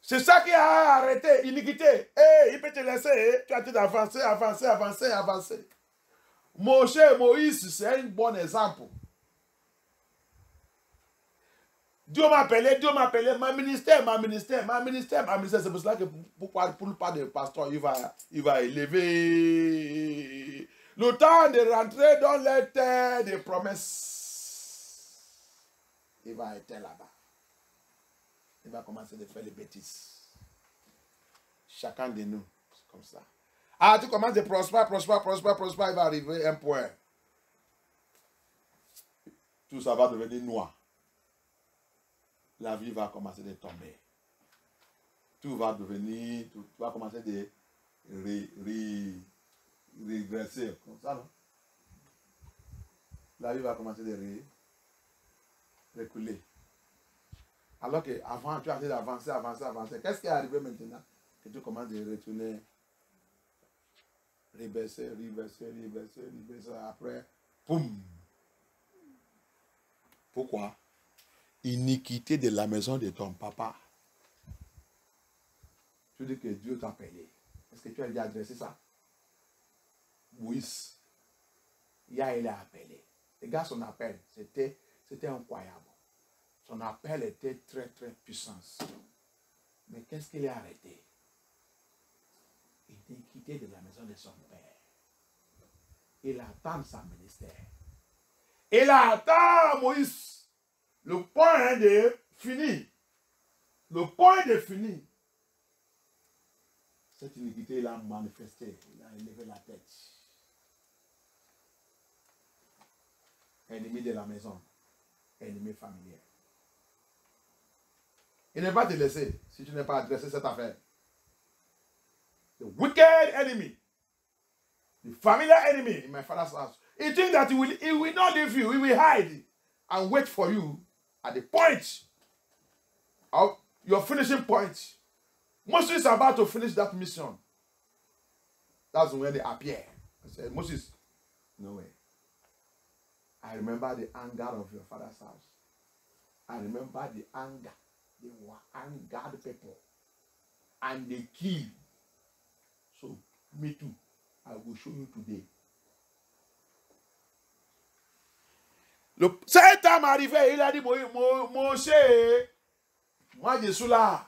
C'est ça qui a arrêté l'iniquité. Il peut te laisser. Tu as tout avancer. Moïse, c'est un bon exemple. Dieu m'a appelé, ma ministère. C'est pour cela que pour le pas de pasteur, il va élever le temps de rentrer dans les terres des promesses. Il va être là-bas. Il va commencer à faire les bêtises. Chacun de nous, c'est comme ça. Ah, tu commences à prospérer, il va arriver à un point. Tout ça va devenir noir. La vie va commencer à tomber. Tout va devenir, tu vas commencer à régresser. Comme ça, non? La vie va commencer à reculer. Alors qu'avant, tu as d'avancer. Qu'est-ce qui est arrivé maintenant? Que tu commences à retourner, rebaisser. Après, boum. Pourquoi? Iniquité de la maison de ton papa. Tu dis que Dieu t'a appelé. Est-ce que tu as déjà adressé ça? Moïse. Il a appelé. Regarde son appel. C'était incroyable. Son appel était très, très puissant. Mais qu'est-ce qu'il a arrêté? Iniquité de la maison de son père. Il attend sa ministère. Il attend Moïse. Le point de fini. Cette iniquité, il a manifesté, il a élevé la tête. Ennemi de la maison, ennemi familier. Il ne va pas te laisser si tu n'as pas adressé cette affaire. The wicked enemy, the familiar enemy in my father's house. He thinks that he will not leave you, he will hide and wait for you at the point of your finishing point. Moses is about to finish that mission. That's when they appear. I said, Moses, no way. I remember the anger of your father's house. I remember the anger. They were angered people. And they killed. So, me too. I will show you today. Cet homme arrivé, il a dit, Moshe, moi je suis là.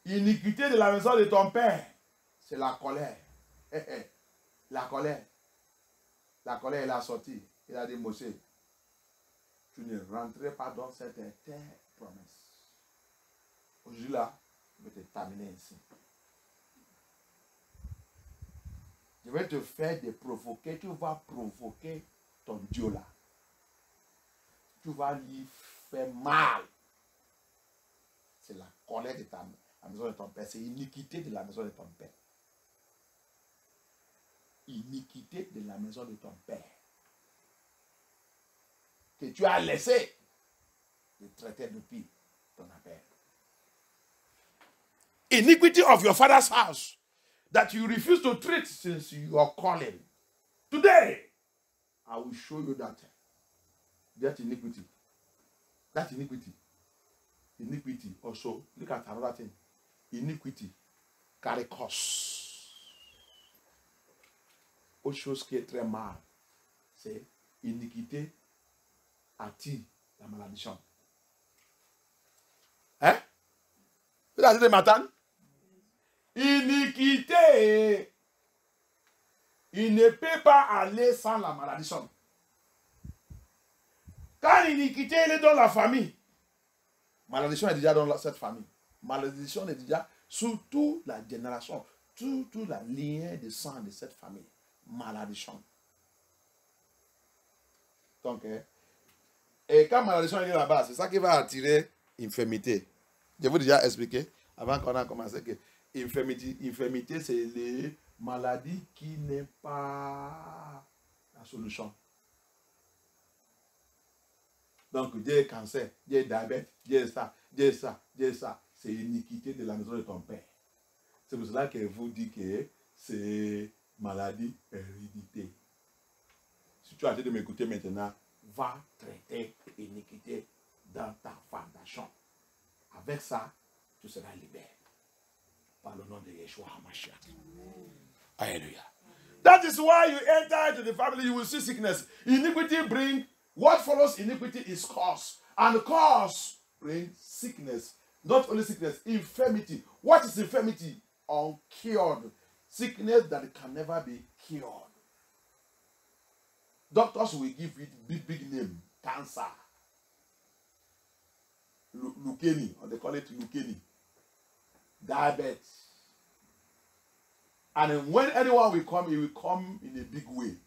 Iniquité de la maison de ton père, c'est la colère. La colère. La colère, il a sorti. Il a dit, Moshe, tu ne rentreras pas dans cette terre promesse. Aujourd'hui là, je vais te terminer ici. Je vais te faire de provoquer. Tu vas provoquer ton Dieu là. Tu vas lui faire mal. C'est la colère de la maison de ton père. C'est l'iniquité de la maison de ton père. Iniquité de la maison de ton père. Que tu as laissé de traiter depuis ton père. Iniquity of your father's house that you refuse to treat since you are calling. Today, I will show you that iniquity. That iniquity. Iniquity also. Look at another thing. Iniquity carry cause. Autre chose qui est très mal, c'est iniquité attire la malédiction. Hein? Vous avez dit matin? Iniquité, il ne peut pas aller sans la malédiction. Quand l'iniquité est dans la famille, malédiction est déjà dans cette famille. Malédiction est déjà sur toute la génération, toute la lignée de sang de cette famille. Malédiction. Donc, et quand malédiction est là-bas, c'est ça qui va attirer infirmité. Je vous ai déjà expliqué, avant qu'on a commencé, que infirmité, c'est les maladies qui n'est pas la solution. Donc, Dieu est cancer, Dieu est diabète, Dieu est ça, Dieu est ça, Dieu est ça. C'est l'iniquité de la maison de ton père. C'est pour cela que vous dit que c'est maladie hérédité. Si tu as arrêté de m'écouter maintenant, va traiter l'iniquité dans ta fondation. Avec ça, tu seras libéré. Par le nom de Yeshua HaMashiach. Alléluia. That is why you enter into the family, you will see sickness. Iniquity brings, what follows iniquity is cause. And cause brings sickness. Not only sickness, infirmity. What is infirmity? Uncured. Sickness that can never be cured. Doctors will give it big name. Cancer. Leukemia, or they call it leukemia. Diabetes. And when anyone will come, he will come in a big way.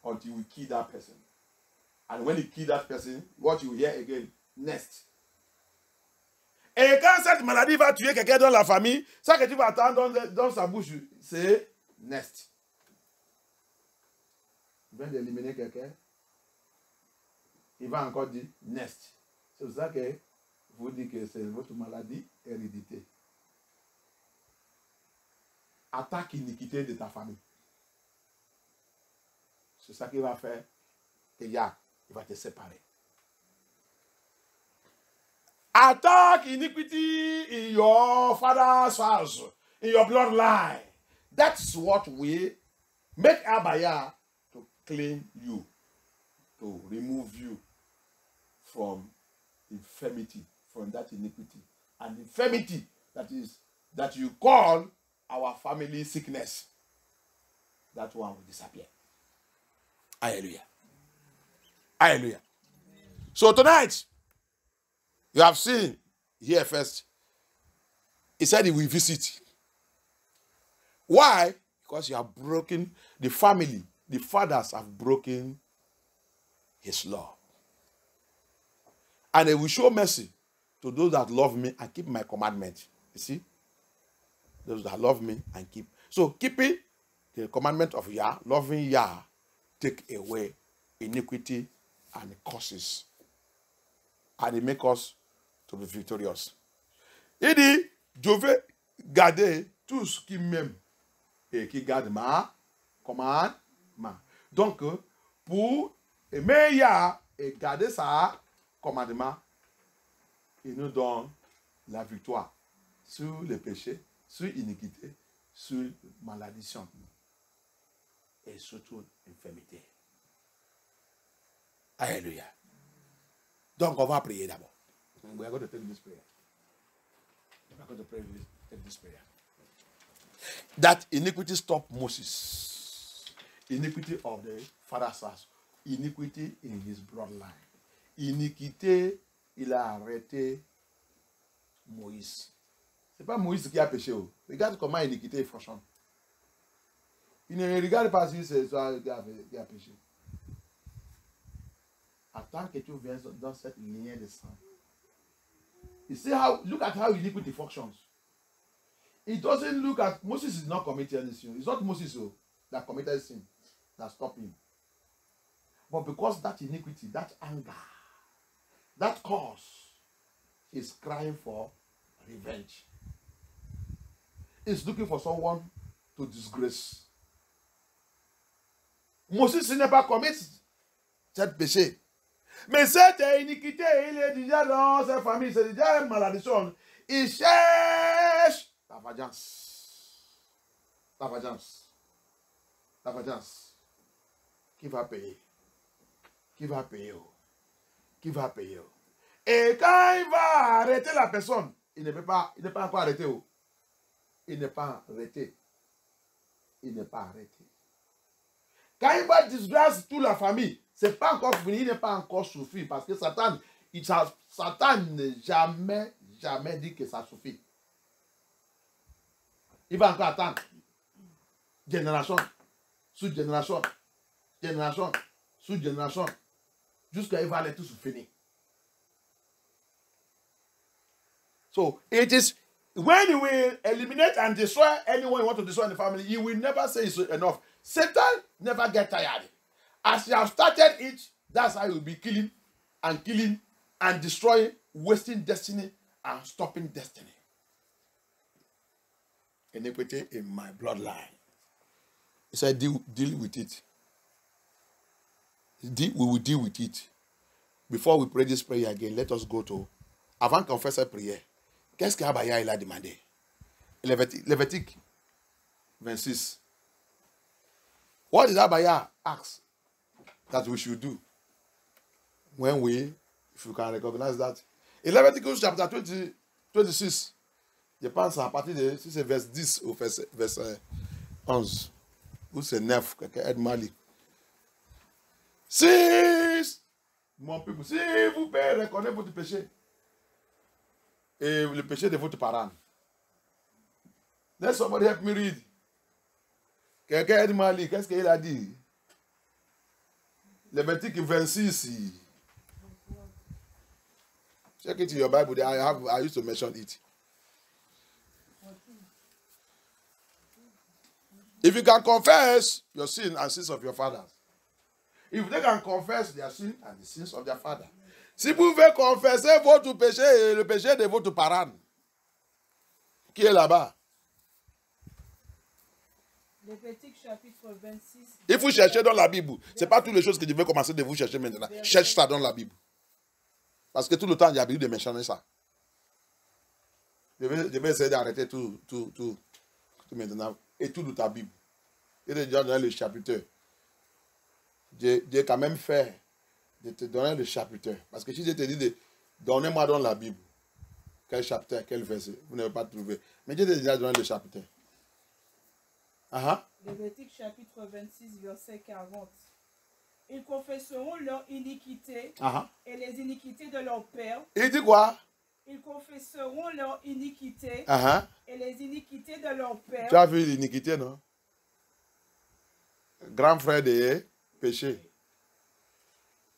Until we kill that person. And when you kill that person, what you hear again? Next. Et quand cette maladie va tuer quelqu'un dans la famille, ça que tu vas attendre dans sa bouche, c'est next. Il vient d'éliminer quelqu'un. Il va encore dire next. C'est pour ça que vous dites que c'est votre maladie hérédité. Attaque l'iniquité de ta famille. C'est ça qu'il va faire. Et il va te séparer. Attack iniquity in your father's house, in your bloodline. That's what we make Abaya to clean you, to remove you from infirmity, from that iniquity. And infirmity that you call our family sickness, that one will disappear. Hallelujah. Hallelujah. So tonight, you have seen here first He said he will visit. Why? Because you have broken the family. The fathers have broken his law. And he will show mercy to those that love me and keep my commandment. You see? Those that love me and keep. So keeping the commandment of Yah, loving Yah, take away iniquity and curses. And it make us to be victorious. Il dit, je vais garder tout ce qui m'aime et qui garde ma commandement. Donc, pour aimer Yah et garder sa commandement, il nous donne la victoire sur le péché, sur l'iniquité, sur malédiction et surtout l'infirmité. Alléluia. Donc, on va prier d'abord. We are going to take this prayer. We are going to pray take this prayer. That iniquity stopped Moses. Iniquity of the father's house. Iniquity in his bloodline. Iniquité, il a arrêté Moïse. Ce n'est pas Moïse qui a péché. Regarde comment iniquité fonctionne. Il ne regarde pas si c'est toi qui a péché. Attends que tu viennes dans cette lignée de sang. You see how, look at how iniquity functions. It doesn't look at, Moses is not committing any sin. It's not Moses that committed sin that stopped him. But because that iniquity, that anger, that cause is crying for revenge. It's looking for someone to disgrace. Moses n'est pas commis cette péché. Mais cette iniquité, il est déjà dans sa famille, c'est déjà une malédiction. Il cherche la vengeance. La vengeance. La vengeance. Qui va payer? Qui va payer? Qui va payer? Et quand il va arrêter la personne, il n'est pas encore arrêté. Il n'est pas arrêté. Il n'est pas arrêté. Quand il va disgrace toute la famille, ce n'est pas encore fini, il n'est pas encore suffi. Parce que Satan n'a jamais dit que ça suffit. Il va encore attendre. Génération, sous génération, génération, sous génération, jusqu'à il va aller tous finir. So it is when you will eliminate and destroy anyone you want to destroy in the family, you will never say it's enough. Satan never get tired. As you have started it, that's how you'll be killing and destroying, wasting destiny and stopping destiny. Iniquity in my bloodline. He said, deal with it. We will deal with it. Before we pray this prayer again, let us go to, avant qu'on fasse cette prière, qu'est-ce qu'Abaya il a demandé? Lévitique 26. What did Abaya ask that we should do when we, if you can recognize that? In Leviticus chapter 26, je pense à partir de, si c'est verset 10 ou verset 11, ou c'est 9, quelqu'un aide-moi lire. Si, mon peuple, si vous pouvez reconnaître votre péché et le péché de votre parent, let somebody help me read. Quelqu'un aide-moi lire, qu'est-ce qu'il a dit? Levitique 26. Check it in your Bible. I used to mention it. If you can confess your sin and sins of your fathers, if they can confess their sin and the sins of their father, si vous pouvez confesser votre péché et le péché de votre parent, qui est là-bas? Lévitique chapitre 26. Il faut chercher dans la Bible. Ce n'est pas toutes les choses que je vais commencer de vous chercher maintenant. Cherche ça dans la Bible. Parce que tout le temps, il y a l'habitude de mentionner ça. Je vais essayer d'arrêter tout maintenant. Et tout de ta Bible. Il est déjà dans le chapitre. J'ai quand même fait de te donner le chapitre. Parce que si je te dis de donnez-moi dans la Bible, quel chapitre, quel verset, vous n'avez pas trouvé. Mais j'ai déjà donné le chapitre. Lévitique chapitre 26, verset 40. Ils confesseront leur iniquité et les iniquités de leur père. Il dit quoi? Ils confesseront leur iniquité Uh-huh. et les iniquités de leur père. Tu as vu l'iniquité, non? Grand frère des péchés.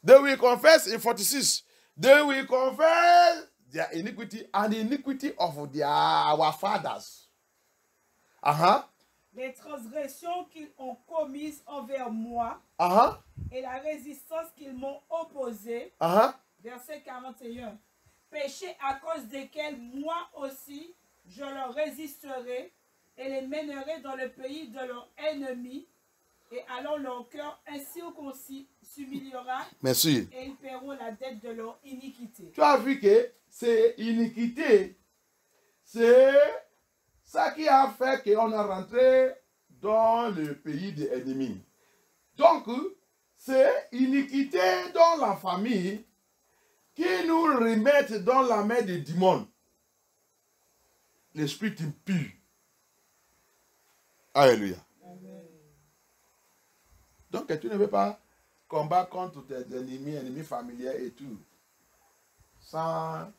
They will confess in 46. They will confess their iniquity and the iniquity of our fathers. Uh-huh. Les transgressions qu'ils ont commises envers moi Uh-huh. et la résistance qu'ils m'ont opposée. Uh-huh. Verset 41. Péchés à cause desquels moi aussi je leur résisterai et les mènerai dans le pays de leurs ennemis. Et alors leur cœur incirconcis s'humiliera. Merci. Et ils paieront la dette de leur iniquité. Tu as vu que c'est iniquité. C'est ça qui a fait qu'on a rentré dans le pays des ennemis. Donc, c'est iniquité dans la famille qui nous remettent dans la main des démons. L'esprit impur. Alléluia. Donc, tu ne veux pas combattre contre tes ennemis familiers et tout, sans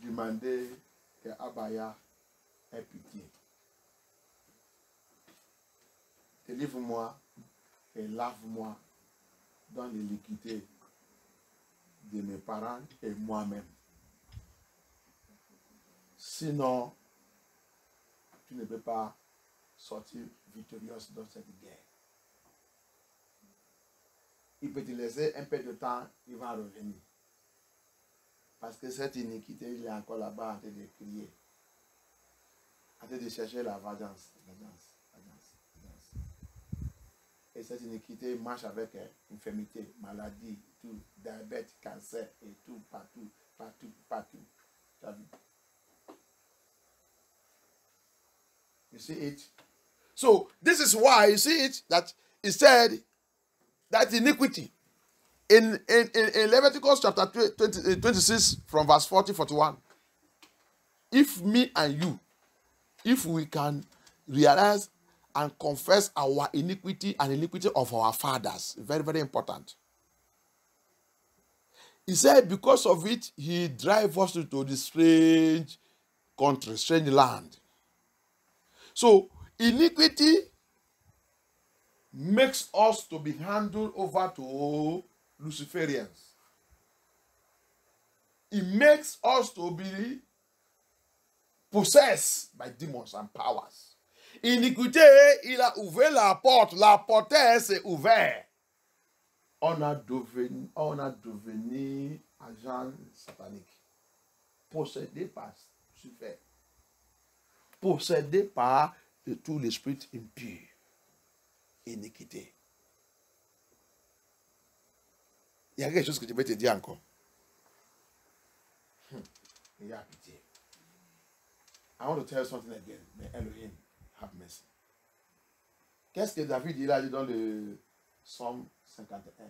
demander que Abaya ait pitié. Délivre-moi et lave-moi dans l'iniquité de mes parents et moi-même. Sinon, tu ne peux pas sortir victorieuse dans cette guerre. Il peut te laisser un peu de temps, il va revenir. Parce que cette iniquité, il est encore là-bas en train de crier. En train de chercher la vengeance. Et cette iniquité marche avec infirmité, maladie, tout, diabète, cancer et tout, partout. Tu as vu? You see it? So, this is why you see it, that he said, that iniquity in Leviticus chapter 26 from verse 40-41. If me and you, if we can realize and confess our iniquity and iniquity of our fathers, very, very important. He said because of it, he drives us to the strange country, strange land. So iniquity makes us to be handed over to Luciferians. It makes us to be possessed by demons and powers. Iniquité, il a ouvert la porte s'est ouverte. On a devenu agent satanique. Possédé par Lucifer. Possédé par tout l'esprit impur. Iniquité. Il y a quelque chose que je vais te dire encore. Il y a pitié. I want to tell you something again. May Elohim have mercy. Qu'est-ce que David il a dit dans le Psaume 51?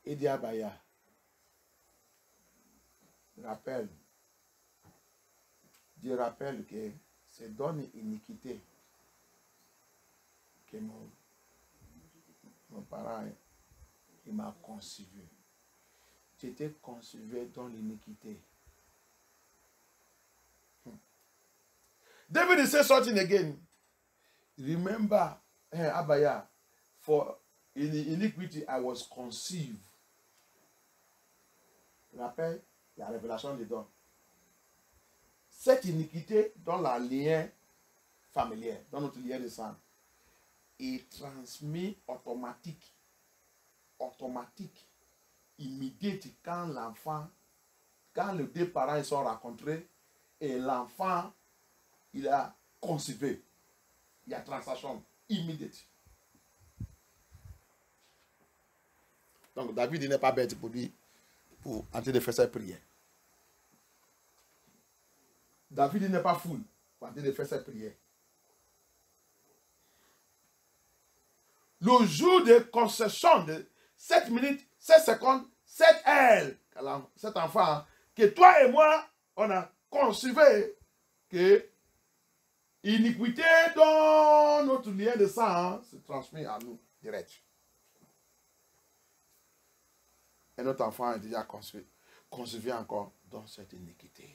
Il dit à Abaya, Dieu rappelle que c'est dans l'iniquité que mon parent il m'a conçu. J'étais conçu dans l'iniquité. David says something again. Remember, Abaya, for in iniquity I was conceived. Rappelle la révélation des dons. Cette iniquité dans la lien familier, dans notre lien de sang, est transmis automatique, immédiat quand les deux parents ils sont rencontrés et l'enfant il a concevé. Il y a transaction immédiate. Donc David il n'est pas bête pour lui pour en train de faire sa prière. David il n'est pas fou pour en train de faire sa prière. Le jour de concession de 7 minutes, 7 secondes, 7 heures, cet enfant que toi et moi on a concevé que iniquité dans notre lien de sang se transmet à nous direct. Et notre enfant est déjà construit. conservé encore dans cette iniquité.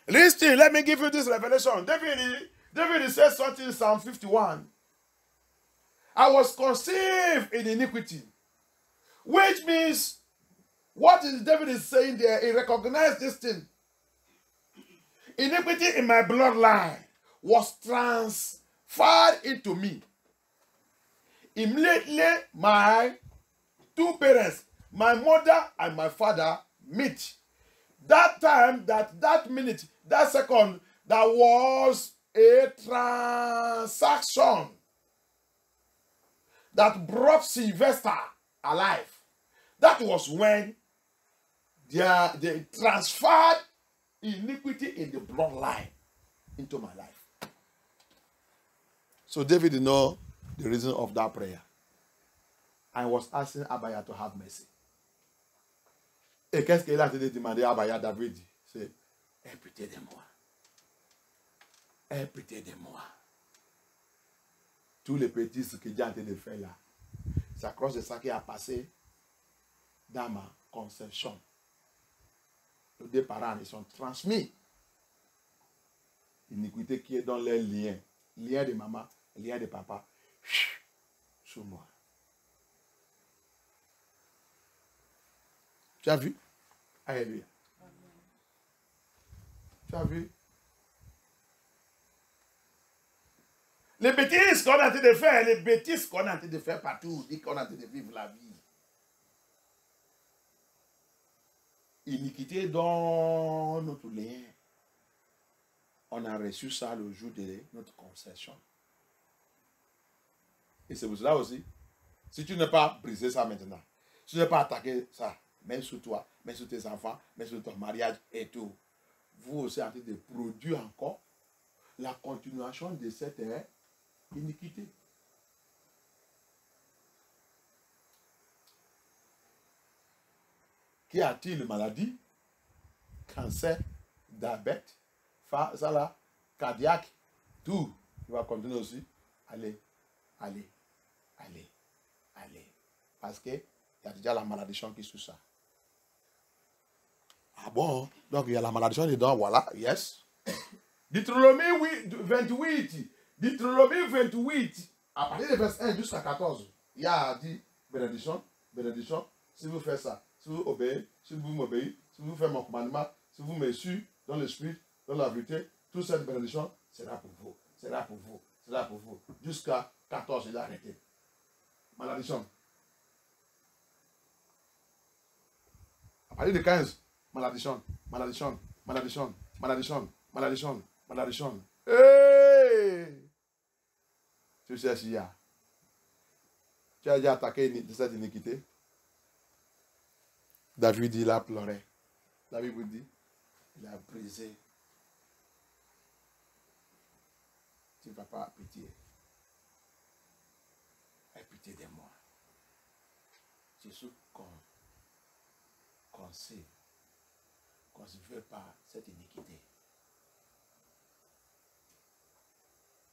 Listen, let me give you this revelation. David says something in Psalm 51. I was conceived in iniquity. Which means, what is David is saying there? He recognized this thing. Iniquity in my bloodline was transferred into me. Immediately, my two parents, my mother and my father, meet. That time, that minute, that second, that was a transaction that brought Sylvester alive. That was when they transferred iniquity in the bloodline into my life. So David did know the reason of that prayer. I was asking Abaya to have mercy. Et qu'est-ce qu'il a demandé à Abaya, David? C'est, aie pitié de moi. Aie pitié de moi. Tous les petits ce que Dieu a en train de faire là, c'est à cause de ça qui a passé dans ma conception. Les deux parents, ils sont transmis. L'iniquité qui est dans les liens. Lien de maman, lien de papa. Sur moi. Tu as vu? Alléluia. Tu as vu? Les bêtises qu'on a en train de faire, les bêtises qu'on a en train de faire partout, dit qu'on a en train de vivre la vie. Iniquité dans notre lien. On a reçu ça le jour de notre conception. Et c'est pour cela aussi, si tu n'as pas brisé ça maintenant, si tu n'as pas attaqué ça, même sur toi, même sur tes enfants, même sur ton mariage et tout, vous aussi en train de produire encore la continuation de cette iniquité. Qui a-t-il maladie? Cancer, diabète, ça là, cardiaque, tout. Il va continuer aussi. Allez. Parce qu'il y a déjà la malédiction qui est sous ça. Ah bon? Donc il y a la malédiction dedans, voilà, yes. Deutéronomie 28. Deutéronomie 28. À partir du verset 1 jusqu'à 14. Il y a dit bénédiction, bénédiction. Si vous faites ça, si vous obéissez, si vous m'obéissez, si vous faites mon commandement, si vous me suivez dans l'esprit, dans la vérité, toute cette bénédiction sera pour vous, sera pour vous, sera pour vous. Jusqu'à 14, il a arrêté. Malédiction. À partir de 15, malédiction, malédiction, malédiction, malédiction, malédiction, malédiction. Hey! Tu sais s'il y a. Tu as déjà attaqué cette iniquité. David, il a pleuré. David vous dit, il a brisé. Tu ne vas pas pitié. Aie pitié de moi. Jésus qu'on sait, qu'on ne veut pas cette iniquité.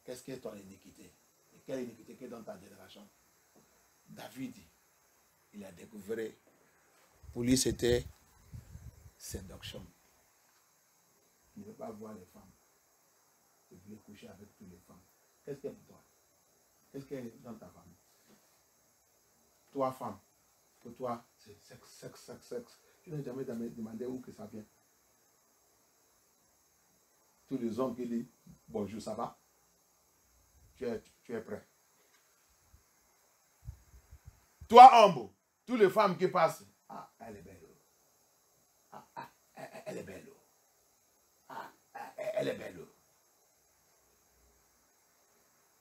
Qu'est-ce qui est ton iniquité? Et quelle iniquité qui est dans ta génération? David, il a découvert. Pour lui, c'était séduction. Il ne veut pas voir les femmes. Il voulait coucher avec toutes les femmes. Qu'est-ce qu'il y a pour toi? Qu'est-ce qu'il y a dans ta famille? Toi, femme, pour toi, c'est sexe. Tu n'as jamais demandé où que ça vient. Tous les hommes qui disent bonjour, ça va? Tu es prêt. Toi, homme, toutes les femmes qui passent, ah, elle est belle. Ah, elle est belle. Ah, elle est belle.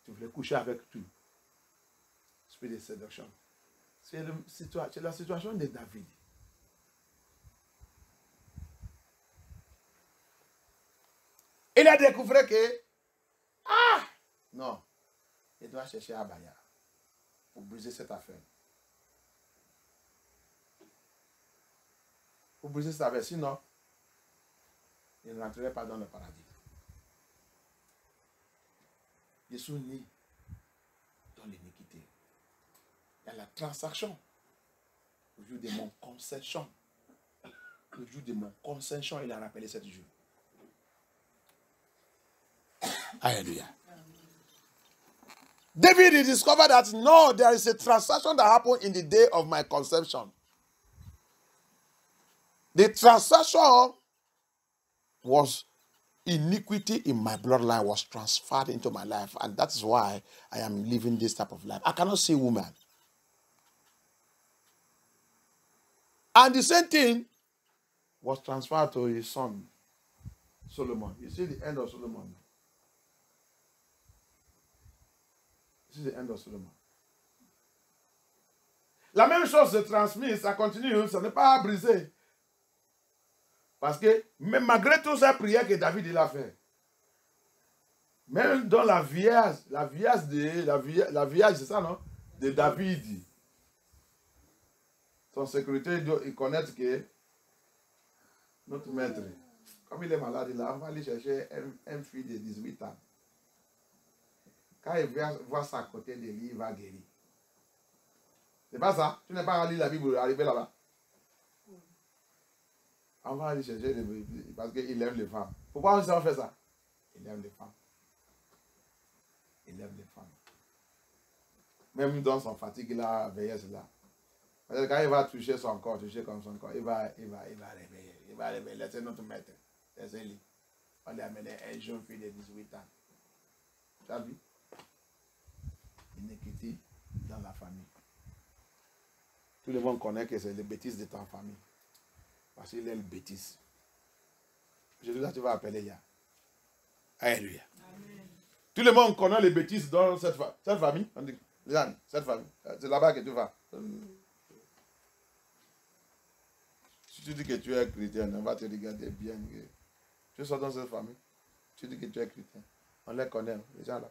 Tu voulais coucher avec tout. Esprit de séduction. C'est la situation de David. Il a découvert que, non, il doit chercher Abaya pour briser cette affaire. Pour briser cette affaire, sinon, il ne rentrerait pas dans le paradis. Jésus né dans l'iniquité. Il y a la transaction Le jour de mon conception. Le jour de mon conception, il a rappelé ce jour. Hallelujah. David, he discovered that no, there is a transaction that happened in the day of my conception. The transaction was iniquity in my bloodline was transferred into my life, and that is why I am living this type of life. I cannot see woman. And the same thing was transferred to his son, Solomon. You see the end of Solomon. This is the end of Solomon. La même chose se transmet, ça continue, ça n'est pas brisé. Parce que même malgré toutes ces prières que David il a fait, même dans la vierge, c'est ça, non? De David, son sécurité doit connaître que notre maître, comme il est malade, on va aller chercher un fils de 18 ans. Quand il voit ça à côté de lui, il va guérir. C'est pas ça? Tu n'es pas allé la Bible pour arriver là-bas. On va aller chercher des bébés parce qu'il aime les femmes. Pourquoi on fait ça? Il aime les femmes. Il aime les femmes. Même dans son fatigue, il a veillé cela. Parce que quand il va toucher son corps, toucher comme son corps, il va réveiller. Il va réveiller. Laissez notre maître. Laissez-le. On lui a amené un jeune fille de 18 ans. Tu as vu? Iniquité dans la famille. Tout le monde connaît que c'est les bêtises de ta famille. Parce qu'il est le bêtise. Jésus, là, tu vas appeler Yah. Alléluia. Tout le monde connaît les bêtises dans cette famille. On dit, Yann, cette famille. C'est là-bas que tu vas. Si tu dis que tu es chrétien, on va te regarder bien. Tu sors dans cette famille. Tu dis que tu es chrétien. On les connaît, les gens là.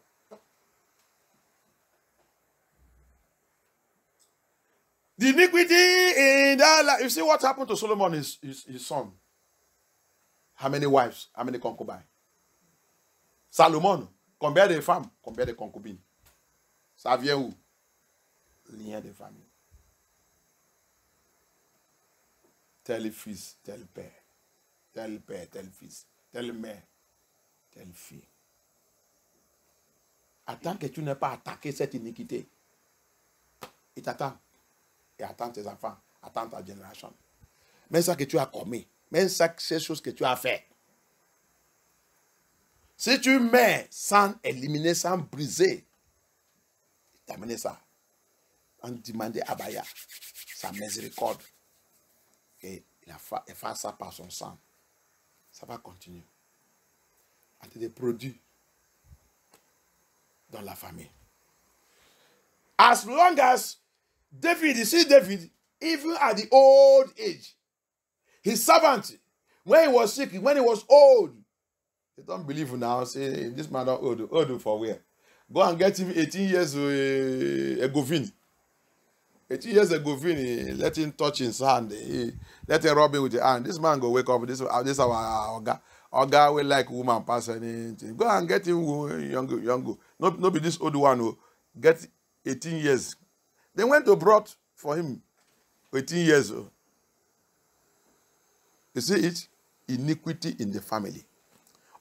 The iniquity in that life. You see what happened to Solomon, his son. How many wives? How many concubines? Salomon, combien de femmes? Combien de concubines? Ça vient où? Lien de famille. Tel fils, tel père. Tel père, tel fils. Telle mère, telle fille. Attends que tu n'aies pas attaqué cette iniquité. Il t'attend. Et attends tes enfants, attends ta génération. Même ça que tu as commis, même ça, ces choses que tu as fait. Si tu mets sans éliminer, sans briser, t'amener ça. On demandait à Baya sa miséricorde. Et il a fait ça par son sang. Ça va continuer. À être des produits dans la famille. As long as David, you see David, even at the old age, his servant, when he was sick, when he was old, they don't believe now, say, this man not old. Old for where? Go and get him 18 years ago, 18 years ago, let him touch his hand, let him rub it with the hand. This man go wake up, this our Oga. Oga will like woman pass anything. Go and get him younger. Not be this old one who get 18 years. They went to brought for him 18 years old. You see it? Iniquity in the family.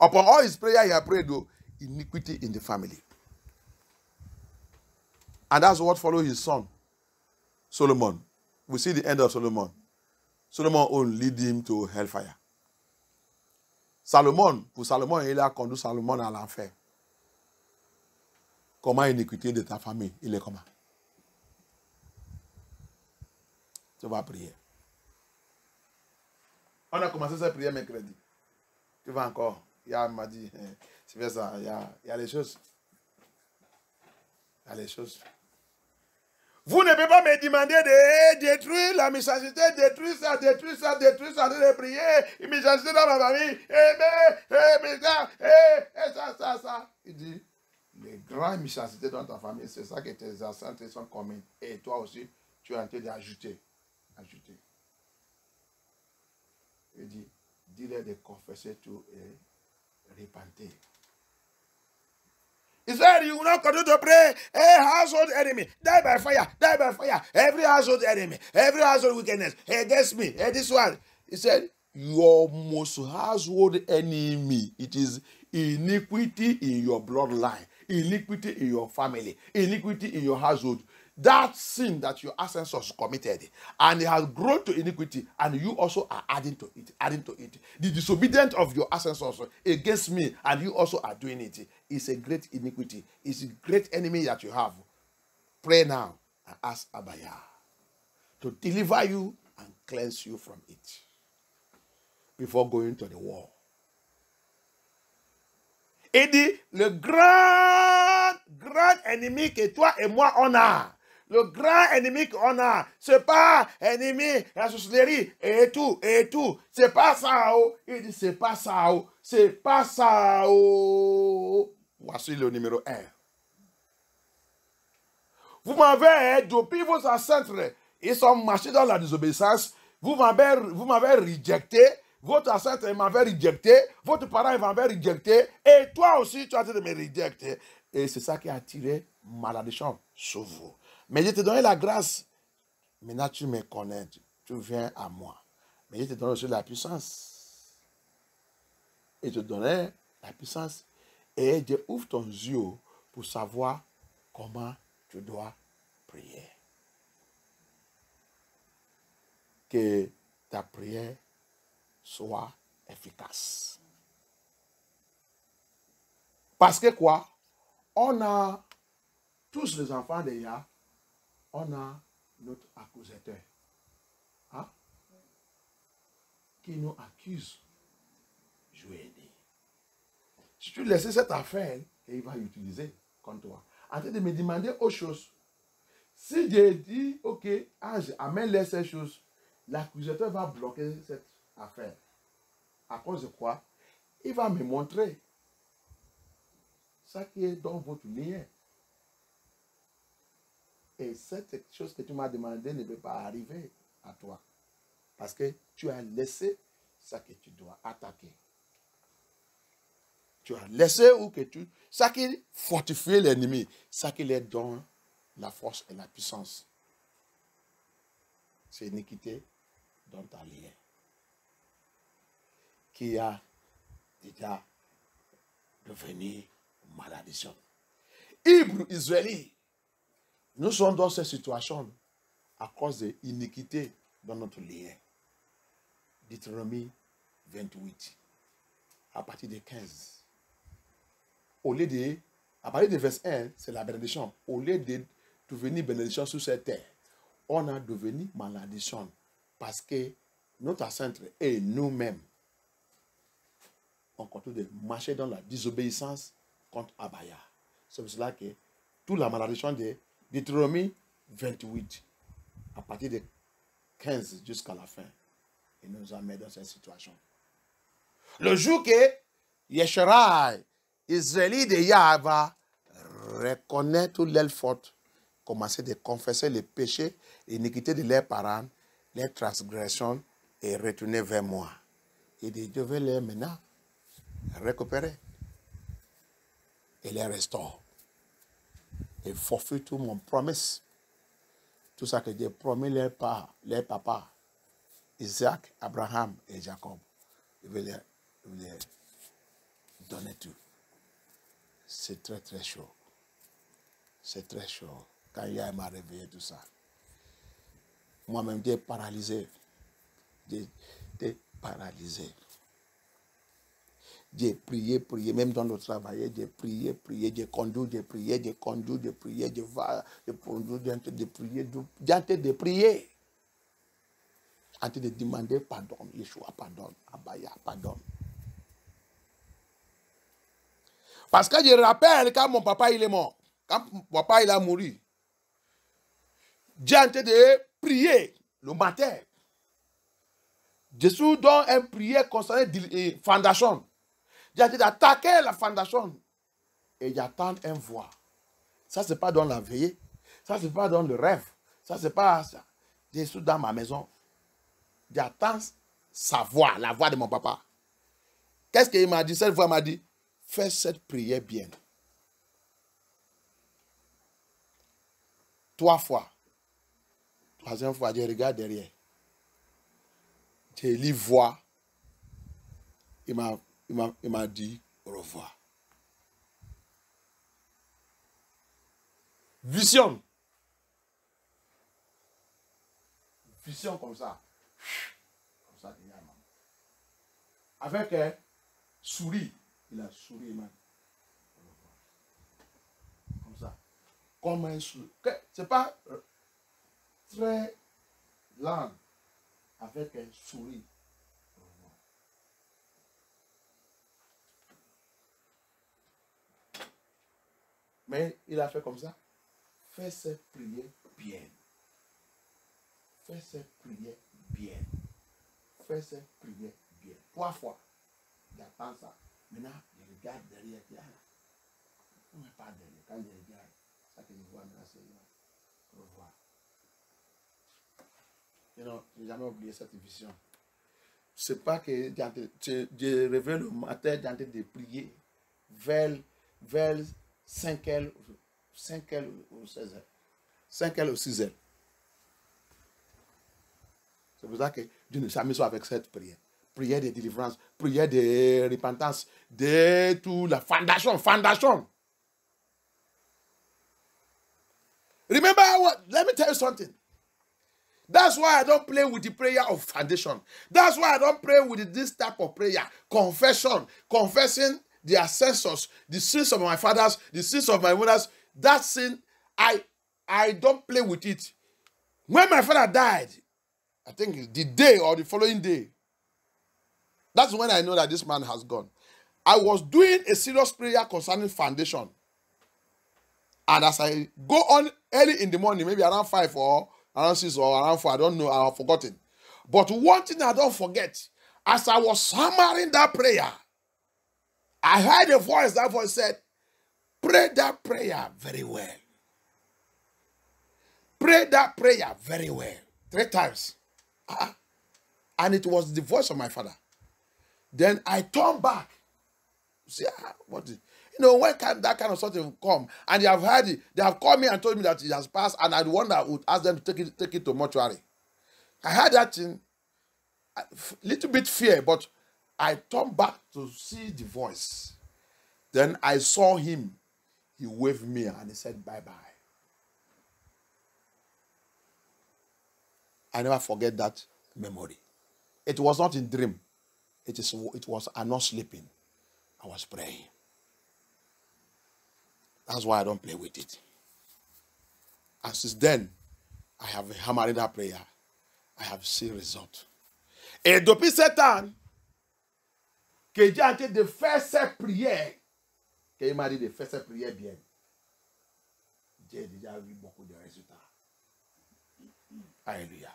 Upon all his prayer he had prayed, though, iniquity in the family. And that's what followed his son, Solomon. We see the end of Solomon. Solomon own lead him to hellfire. Pour Salomon, il a conduit Salomon à l'enfer. Comment iniquité de ta famille? Il est comment? Tu vas prier. On a commencé cette prière mercredi. Tu vas encore. Il m'a dit, c'est ça, il y a les choses. Il y a les choses. Vous ne pouvez pas me demander de détruire la méchanceté, détruire ça, de prier, une méchanceté dans ma famille, ça. Il dit, les grandes méchancetés dans ta famille, c'est ça que tes ancêtres sont communs. Et toi aussi, tu es en train d'ajouter. Il dit, dis-leur de confesser tout et repentir. He said, you will not continue to pray. Hey, household enemy, die by fire, die by fire. Every household enemy, every household wickedness against me. Hey, this one. He said, your most household enemy, it is iniquity in your bloodline, iniquity in your family, iniquity in your household. That sin that your ancestors committed, and it has grown to iniquity, and you also are adding to it. The disobedience of your ancestors against me, and you also are doing it. It's a great iniquity. It's a great enemy that you have. Pray now and ask Abaya to deliver you and cleanse you from it before going to the war. Il dit, le grand ennemi que toi et moi on a, le grand ennemi qu'on a, c'est pas ennemi, la sorcellerie et tout. C'est pas ça, oh. Il dit, c'est pas ça, oh. C'est pas ça, oh. Voici le numéro 1. Vous m'avez, depuis vos ancêtres, ils sont marchés dans la désobéissance. Vous m'avez rejeté. Votre ancêtre m'avait rejeté. Votre parent m'avait rejeté. Et toi aussi, tu as été de me rejeter. Et c'est ça qui a attiré malédiction sur vous. Mais je te donné la grâce. Maintenant, tu me connais. Tu viens à moi. Mais je te donne aussi la puissance. Et je te donnais la puissance. Et je ouvre ton yeux pour savoir comment tu dois prier. Que ta prière soit efficace. Parce que quoi? On a, tous les enfants d'Eya, on a notre accusateur. Hein? Qui nous accuse. Je lui ai dit. Si tu laisses cette affaire, il va l'utiliser contre toi. En train de me demander autre chose. Si j'ai dit, ok, Ange, amène-les ces choses, l'accusateur va bloquer cette affaire. À cause de quoi? Il va me montrer ça qui est dans votre lien. Et cette chose que tu m'as demandé ne peut pas arriver à toi. Parce que tu as laissé ça que tu dois attaquer. Tu as laissé ou que tu... Ça qui fortifie l'ennemi, ça qui leur donne la force et la puissance. C'est l'iniquité dans ta lien. Qui a déjà devenu malédiction. Hébreux, Israéliens, nous sommes dans cette situation à cause de l'iniquité dans notre lien. Deutéronome 28, à partir de 15. Au lieu de, à partir de verset 1, c'est la bénédiction. Au lieu de devenir bénédiction sur cette terre, on a devenu malédiction parce que notre ancêtre et nous-mêmes, on continue de marcher dans la désobéissance contre Abaya. C'est pour cela que toute la malédiction de Deutéronome 28, à partir de 15 jusqu'à la fin, il nous a mis dans cette situation. Le jour que Yesharai, Israélite de Yah, va reconnaître toutes leurs fautes, commencer de confesser les péchés, l'iniquité de leurs parents, les transgressions et retourner vers moi. Et je vais les maintenant récupérer et les restaurer. Et forfait tout mon promesse. Tout ça que j'ai promis les papas, Isaac, Abraham et Jacob. Je vais les donner tout. C'est très très chaud. C'est très chaud. Quand il m'a réveillé tout ça. Moi-même, j'ai paralysé. J'ai paralysé. J'ai prié, même dans le travail, j'ai prié, j'ai conduit, j'ai prié, j'ai prié, j'ai prié. En train de demander pardon, Yeshua, pardon, Abaya, pardon. Parce que je rappelle quand mon papa il est mort, quand mon papa il a mouru, j'ai en train de prier le matin. Je suis dans une prière concernant la fondation. J'ai en train d'attaquer la fondation. Et j'attends une voix. Ça, ce n'est pas dans la veillée. Ça, ce n'est pas dans le rêve. Ça, ce n'est pas ça. Je suis dans ma maison. J'attends sa voix, la voix de mon papa. Qu'est-ce qu'il m'a dit? Cette voix m'a dit, fais cette prière bien. 3 fois. Troisième fois, je regarde derrière. Je lui vois. Il m'a dit au revoir. Vision. Vision comme ça. Comme ça, il y a maman. Avec un souris. Il a souri, man. Comme ça. Comme un souris. C'est pas très lent. Avec un souris. Mais il a fait comme ça. Fais cette prière bien. Fais cette prière bien. Fais cette prière bien. 3 fois. Il attend ça. Maintenant, il regarde derrière. Il dit, on n'est pas derrière. Quand il regarde, ça que je vois maintenant, c'est revoir. Je n'ai jamais oublié cette vision. C'est pas que je réveille le matin, j'ai en train de prier vers 5h ou 16h. 5h ou 6h. C'est pour ça que Dieu nous a mis avec cette prière. Prière de délivrance, prière de repentance, de tout la fondation. Remember what? Let me tell you something. That's why I don't play with the prayer of foundation. That's why I don't pray with this type of prayer. Confession, confessing the ancestors, the sins of my fathers, the sins of my mothers. That sin, I don't play with it. When my father died, I think the day or the following day, that's when I know that this man has gone. I was doing a serious prayer concerning foundation. And as I go on early in the morning, maybe around 5 or around 6 or around 4, I don't know, I have forgotten. But one thing I don't forget, as I was hammering that prayer, I heard a voice, that voice said, pray that prayer very well. Pray that prayer very well. 3 times. And it was the voice of my father. Then I turned back. See, what is, when can that kind of something come? And they have heard it. They have called me and told me that it has passed, and I wonder I would ask them to take it to mortuary. I heard that thing, a little bit fear, but I turned back to see the voice. Then I saw him. He waved me and he said, bye-bye. I never forget that memory. It was not in dream. It was I'm not sleeping. I was praying. That's why I don't play with it. And since then, I have hammered that prayer. I have seen result. Et depuis ce temps, que j'ai en train de faire cette prière, qu'il m'a dit de faire cette prière bien, j'ai déjà vu beaucoup de résultats. Alléluia.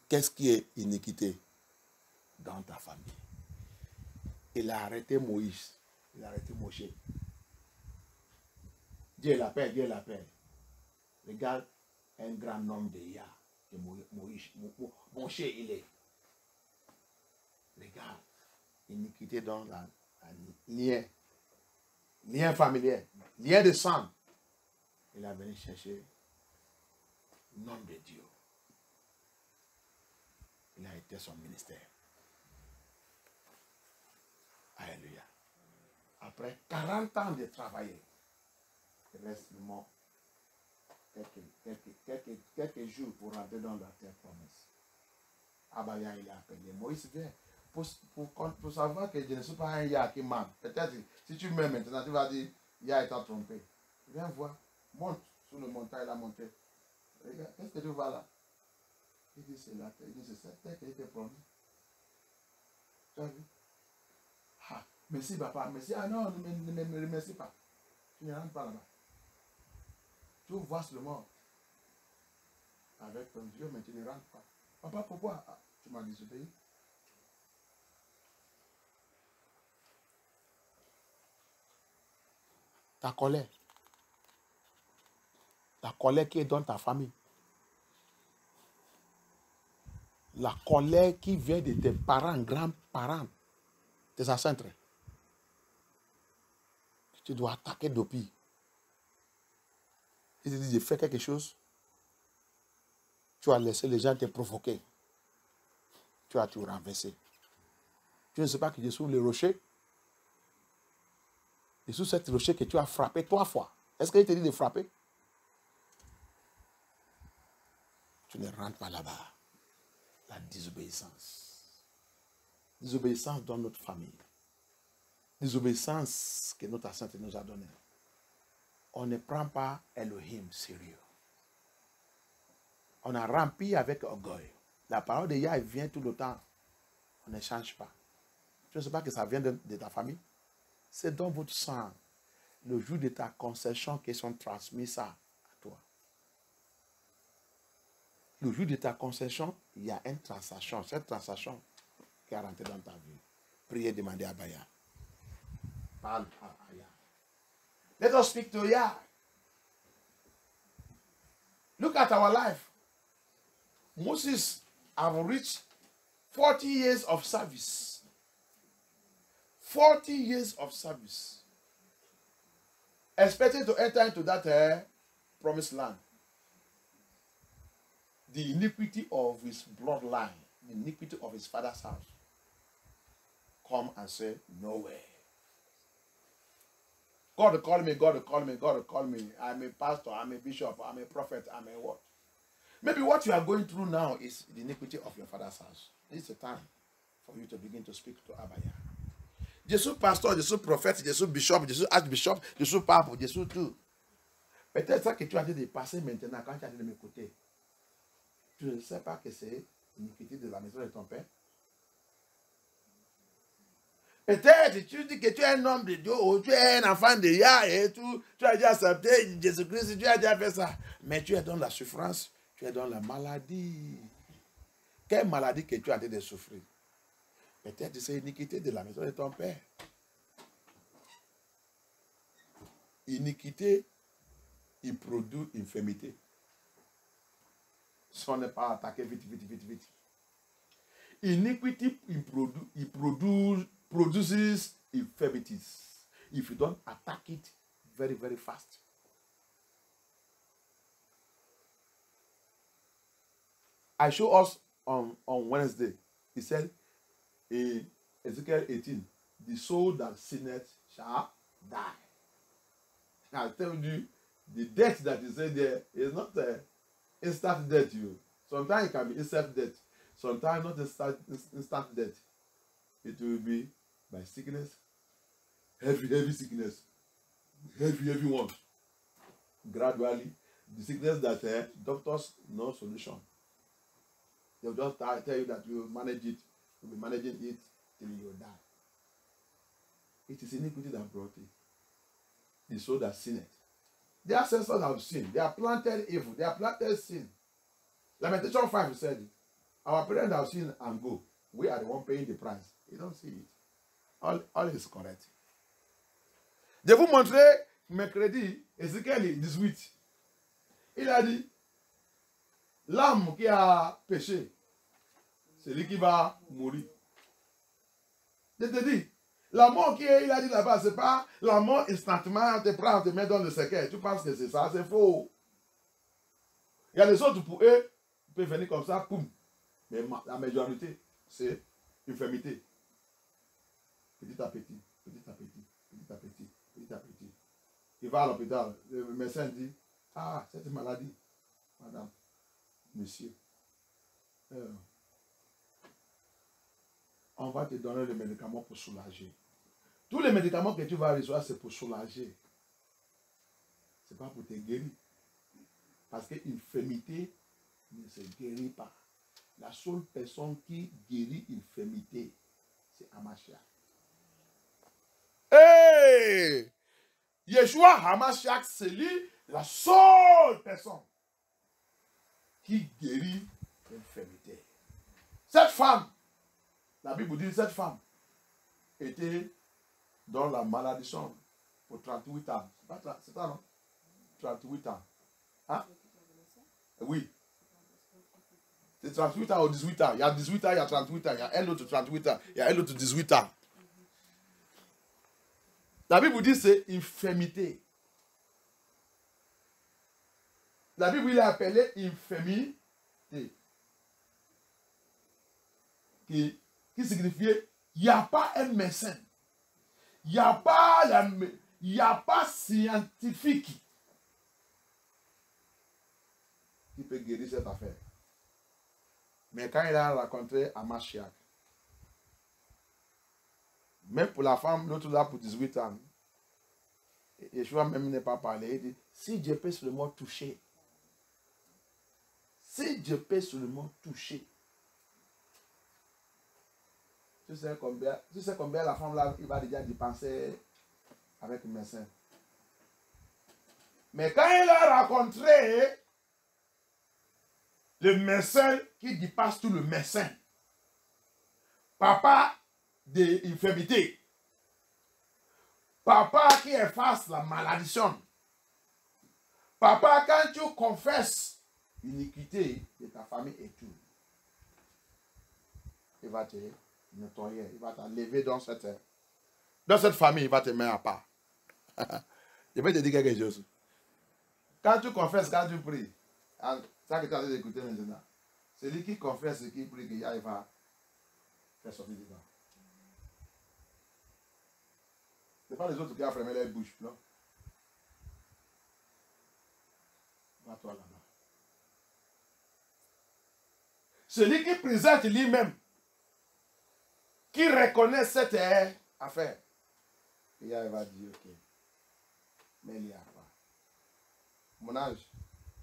Qu'est-ce qui est iniquité dans ta famille? Il a arrêté Moïse. Il a arrêté Moshe. Dieu l'appelle, Dieu l'appelle. Regarde un grand homme de Yah que Moshe il est. Regarde, iniquité dans la lien familier, lien de sang. Il a venu chercher le nom de Dieu. Il a été son ministère. Alléluia. Après 40 ans de travailler, il reste seulement quelques jours pour rentrer dans la terre promise. Abaya, il a appelé Moïse, viens. Pour savoir que je ne suis pas un Yah qui ment. Peut-être si tu m'aimes maintenant, tu vas dire Yah t'a trompé. Viens voir, monte sur le montagne, la montée. Regarde, qu'est-ce que tu vois là? Il dit c'est la terre, il dit c'est cette terre qui a été promise. Tu as vu? Ah, merci papa, merci. Ah non, ne me remercie pas. Tu ne rentres pas là-bas. Tu vois seulement avec ton Dieu, mais tu ne rentres pas. Papa, pourquoi? Ah, tu m'as désobéi. Ta colère qui est dans ta famille, la colère qui vient de tes parents, grands-parents, tes ancêtres, tu dois attaquer depuis. Il te dit de faire quelque chose, Tu as laissé les gens te provoquer. Tu as tout renversé. Tu ne sais pas que Jésus le rocher. Et sous cette rocher que tu as frappé 3 fois. Est-ce qu'il te dit de frapper? Tu ne rentres pas là-bas. La désobéissance. Désobéissance dans notre famille. Désobéissance que notre sainte nous a donnée. On ne prend pas Elohim sérieux. On a rempli avec orgueil. La parole de Yah vient tout le temps. On ne change pas. Tu ne sais pas que ça vient de ta famille? C'est dans votre sang. Le jour de ta conception qu'ils sont transmis ça à toi. Le jour de ta conception, il y a une transaction. Cette transaction qui est rentrée dans ta vie. Priez, demandez à Yah. Parle à Yah. Let us speak to Yah. Look at our life. Moses have reached 40 years of service. 40 years of service. Expected to enter into that promised land. The iniquity of his bloodline, the iniquity of his father's house, come and say, no way. God call me, God call me, God call me. I'm a pastor, I'm a bishop, I'm a prophet, I'm a what? Maybe what you are going through now is the iniquity of your father's house. It's the time for you to begin to speak to Abba Yah. Jésus pasteur, Jésus prophète, Jésus bishop, Jésus archbishop, Jésus pape, Jésus tout. Peut-être ça que tu as dit de passer maintenant quand tu as dit de m'écouter. Tu ne sais pas que c'est l'iniquité de la maison de ton père. Peut-être tu dis que tu es un homme de Dieu ou tu es un enfant de Yah et tout. Tu as déjà accepté Jésus-Christ, tu as déjà fait ça. Mais tu es dans la souffrance, tu es dans la maladie. Quelle maladie que tu as de souffrir? Peut-être c'est l'iniquité de la maison de ton père. Iniquité, il produit infirmité. Si on n'est pas attaqué vite. Iniquity, it produces infirmities. If you don't attack it very, very fast. I show us on Wednesday. He said in Ezekiel 18, the soul that sinneth shall die. I tell you, the death that is said there is not instant death. Sometimes it can be instant death. Sometimes not instant death. It will be by sickness, heavy sickness, heavy one. Gradually, the sickness that doctors no solution. They'll just tell you that you manage it, you'll be managing it till you die. It is iniquity that brought it. The soul that sinned. Their ancestors have sinned. They have planted evil. They have planted sin. Lamentation 5 said, our parents have sinned and go. We are the one paying the price. You don't see it. All is correct. Je vous montrer mercredi, Ézéchiel 18. Il a dit, l'âme qui a péché, c'est lui qui va mourir. Je te dis, la mort qu'il a dit là-bas, ce n'est pas la mort instantanément, on te prend, on te met dans le cercueil. Tu penses que c'est ça, c'est faux. Il y a les autres pour eux, ils peuvent venir comme ça, poum. Mais la majorité, c'est infirmité. Petit à petit. Il va à l'hôpital, le médecin dit, ah, cette maladie, madame, monsieur, on va te donner les médicaments pour soulager. Tous les médicaments que tu vas recevoir, c'est pour soulager. Ce n'est pas pour te guérir. Parce que l'infirmité ne se guérit pas. La seule personne qui guérit l'infirmité, c'est Hamashiach. Hey! Yeshua Hamashiach, c'est lui la seule personne qui guérit l'infirmité. Cette femme, la Bible dit, cette femme était dans la malédiction pour 38 ans. C'est ça, non? 38 ans. Hein? Oui. C'est 38 ans ou 18 ans. Il y a 18 ans, il y a 38 ans. Il y a un autre 38 ans. Il y a un autre 18 ans. La Bible dit c'est infirmité. La Bible il est appelé infirmité qui signifiait il n'y a pas un médecin, il n'y a pas scientifique qui peut guérir cette affaire. Mais quand il a rencontré Amashiach, même pour la femme, l'autre là pour 18 ans, Yeshua même n'est pas parlé, il dit, si Dieu peut seulement toucher, si Dieu peut seulement toucher, tu sais combien la femme là, il va déjà dépenser avec le médecin. Mais quand il a rencontré le médecin qui dépasse tout le médecin, papa de l'infirmité, papa qui efface la malédiction, papa quand tu confesses l'iniquité de ta famille et tout, il va te nettoyer, il va t'enlever dans cette famille, il va te mettre à part. Je vais te dire quelque chose. Quand tu confesses, quand tu pries, ça que tu as d'écouter maintenant, c'est lui qui confesse et qui prie qu'il va faire sortir dedans. Ce n'est pas les autres qui ont fermé leur bouche, non? Va-toi là-bas. Celui qui présente lui-même, qui reconnaît cette affaire, il va dire, ok, mais il n'y a pas. Mon âge,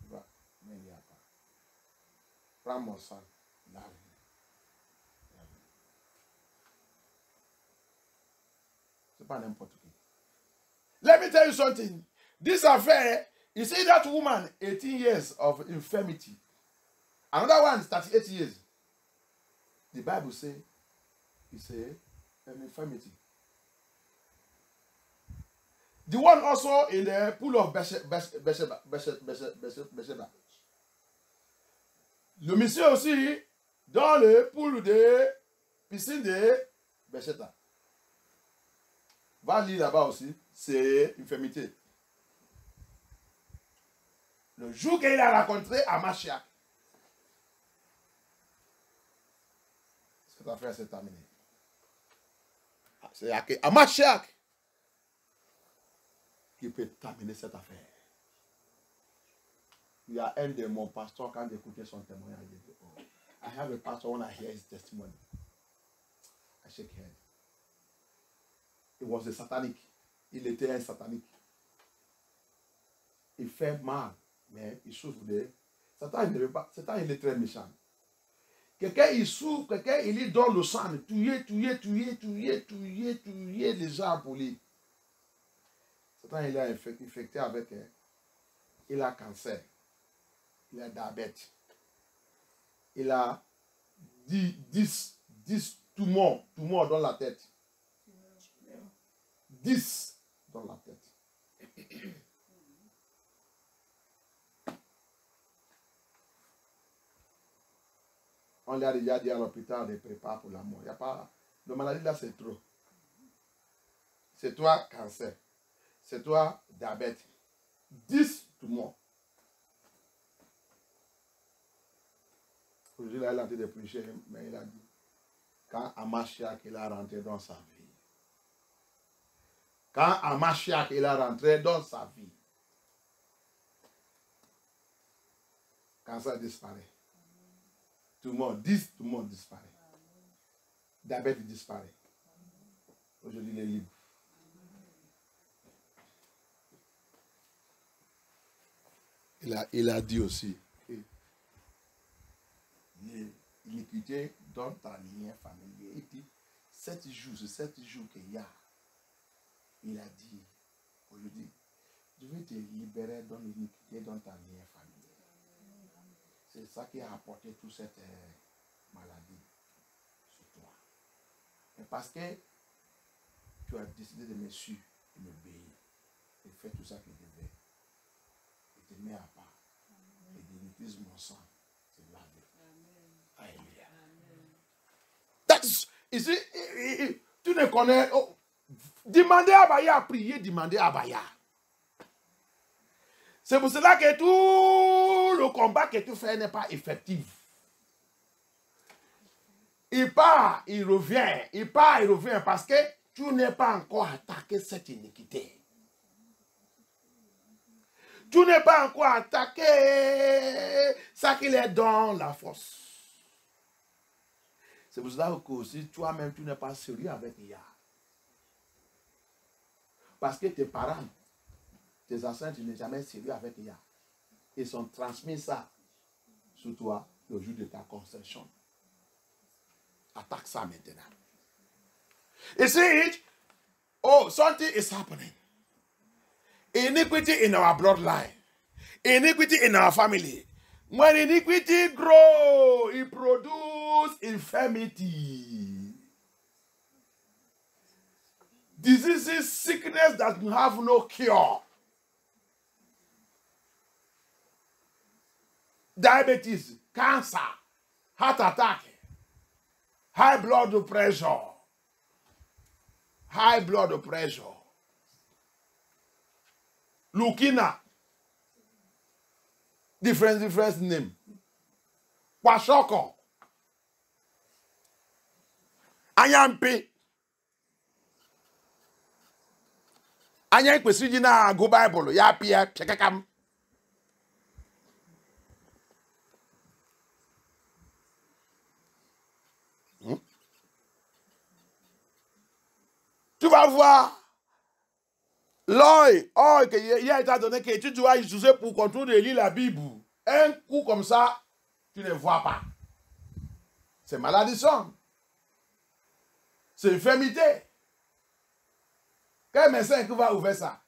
va, mais il n'y a pas. Prends mon sang, lave-le. C'est pas n'importe qui. Let me tell you something. This affair, you see that woman, 18 years of infirmity. Another one, 38 years. The Bible says, it's an infirmity. The one also in the pool of Bethesda. Le monsieur aussi dans le pool de piscine de Bethesda. Va lire là-bas aussi, c'est infirmité. Le jour qu'il a rencontré Amashiach, cette affaire s'est terminée. C'est Amashiach qui peut terminer cette affaire. Il y a un de mon pasteur, quand j'écoutais son témoignage, il dit, oh, I have a pastor when I hear his testimony. I shake head. It was a satanic. Il était un satanique. Il fait mal, mais il souffre de... Satan, il ne veut pas. Satan, il est très méchant. Quelqu'un, il souffre, quelqu'un, il lui donne le sang, tuer les gens pour lui. Satan, il a infecté avec... Il a cancer. Il a diabète. Il a 10 tumeurs dans la tête. 10 dans la tête. On lui a déjà dit à l'hôpital de préparer pour la mort. Il n'y a pas... La maladie là, c'est trop. C'est toi, cancer. C'est toi, diabète. 10 tumeurs. Aujourd'hui, là, il a été de prêcher, mais il a dit, quand Amashiach il a rentré dans sa vie, quand Amashiach il a rentré dans sa vie, quand ça disparaît, tout le monde disparaît. Diabète disparaît. Aujourd'hui, il est libre. Il a dit aussi, l'iniquité dans ta lignée familière. Il dit, 7 jours, c'est 7 jours qu'il y a. Il a dit, aujourd'hui, je vais te libérer dans l'iniquité dans ta lignée familière. C'est ça qui a apporté toute cette maladie sur toi. Et parce que tu as décidé de me suivre et m'obéir, et faire tout ça que je devais, et te mets à part, et j'utilise mon sang, c'est la vie. Alléluia. Ici, tu ne connais. Oh, demandez à Abaya à prier, demandez à Abaya. C'est pour cela que tout le combat que tu fais n'est pas effectif. Il part, il revient. Il part, il revient parce que tu n'es pas encore attaqué cette iniquité. Tu n'es pas encore attaqué ça qu'il est dans la force. C'est pour cela que aussi toi-même, tu n'es pas sérieux avec Yah. Parce que tes parents, tes ancêtres, tu n'es jamais sérieux avec Yah. Ils ont transmis ça sur toi le jour de ta conception. Attaque ça maintenant. You see it? Oh, something is happening. Iniquity in our bloodline. Iniquity in our family. When iniquity grows, it produces infirmity. Diseases, sickness that have no cure. Diabetes, cancer, heart attack, high blood pressure. High blood pressure. Leukemia. Different name. Kwashoko. Anyampe. Anya kwesịrị na agụ Bible ya pịa chekakam. Tu vas voir l'œil, que hier t'a donné que tu dois utiliser pour contrôler lire la Bible. Un coup comme ça, tu ne vois pas. C'est malédiction. C'est infirmité. Quel médecin qui va ouvrir ça?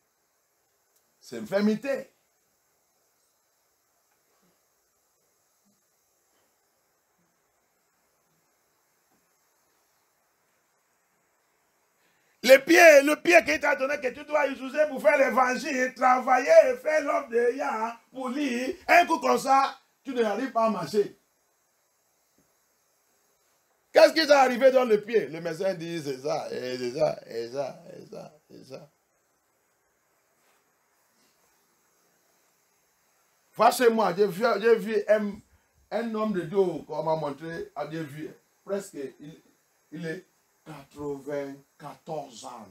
C'est infirmité. Le pied qu'il t'a donné que tu dois utiliser pour faire l'évangile, travailler, faire l'œuvre de Yah pour lire, un coup comme ça, tu n'arrives pas à marcher. Qu'est-ce qui t'est arrivé dans le pied? Le médecin dit c'est ça, et c'est ça, et ça, et ça, et ça. Fâchez-moi, j'ai vu un homme de dos qu'on m'a montré, j'ai vu presque, il est 94 ans.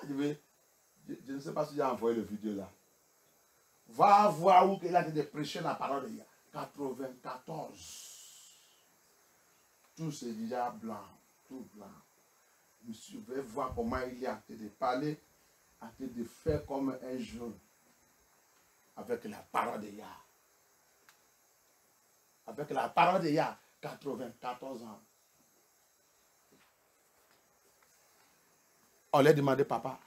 Je ne sais pas si j'ai envoyé la vidéo là. Va voir où il a été prêché la parole de Yah. 94. Tout c'est déjà blanc. Tout blanc. Monsieur, je vais voir comment il est en train de parler, en train de faire comme un jeune. Avec la parole de Yah. Avec la parole de Yah. 94 ans. On leur demandé, papa,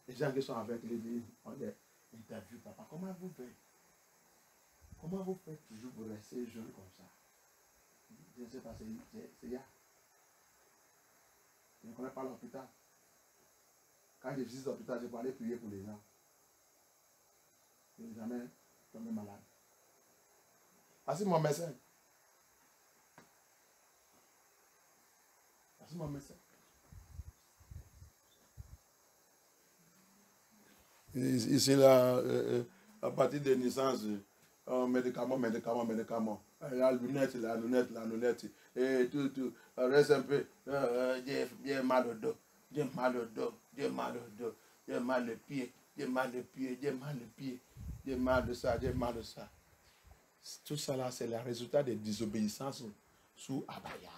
les gens qui sont avec lui, on les interviewe, papa, comment vous faites? Comment vous faites toujours pour rester jeune comme ça? Je ne sais pas, c'est Yah. Je ne connais pas l'hôpital. Quand je visite l'hôpital, je peux aller prier pour les gens. Je n'ai jamais tombé malade. Voici mon médecin. Voici mon médecin. Ici, là, à partir de naissance, médicaments. La lunette, et tout. Reste un peu. J'ai mal au dos, j'ai mal le pied, j'ai mal de ça. Tout ça là, c'est le résultat des désobéissances sous Abaya.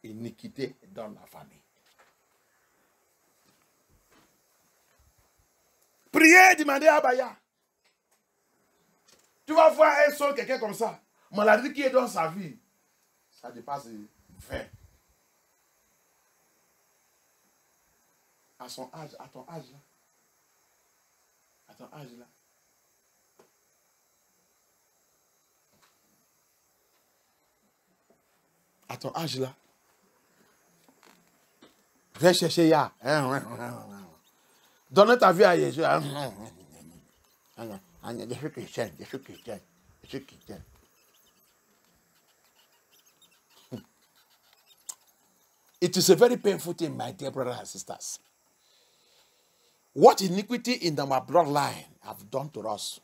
Iniquité dans la famille. Priez, demandez à Abaya. Tu vas voir un seul quelqu'un comme ça. Maladie qui est dans sa vie, ça dépasse 20. À son âge, à ton âge là. À ton âge là. À ton âge là. Viens chercher Yah. Donne ta vie à Jésus. Je suis chrétien. It is a very painful thing, my dear brothers and sisters. What iniquity in our bloodline have done to us.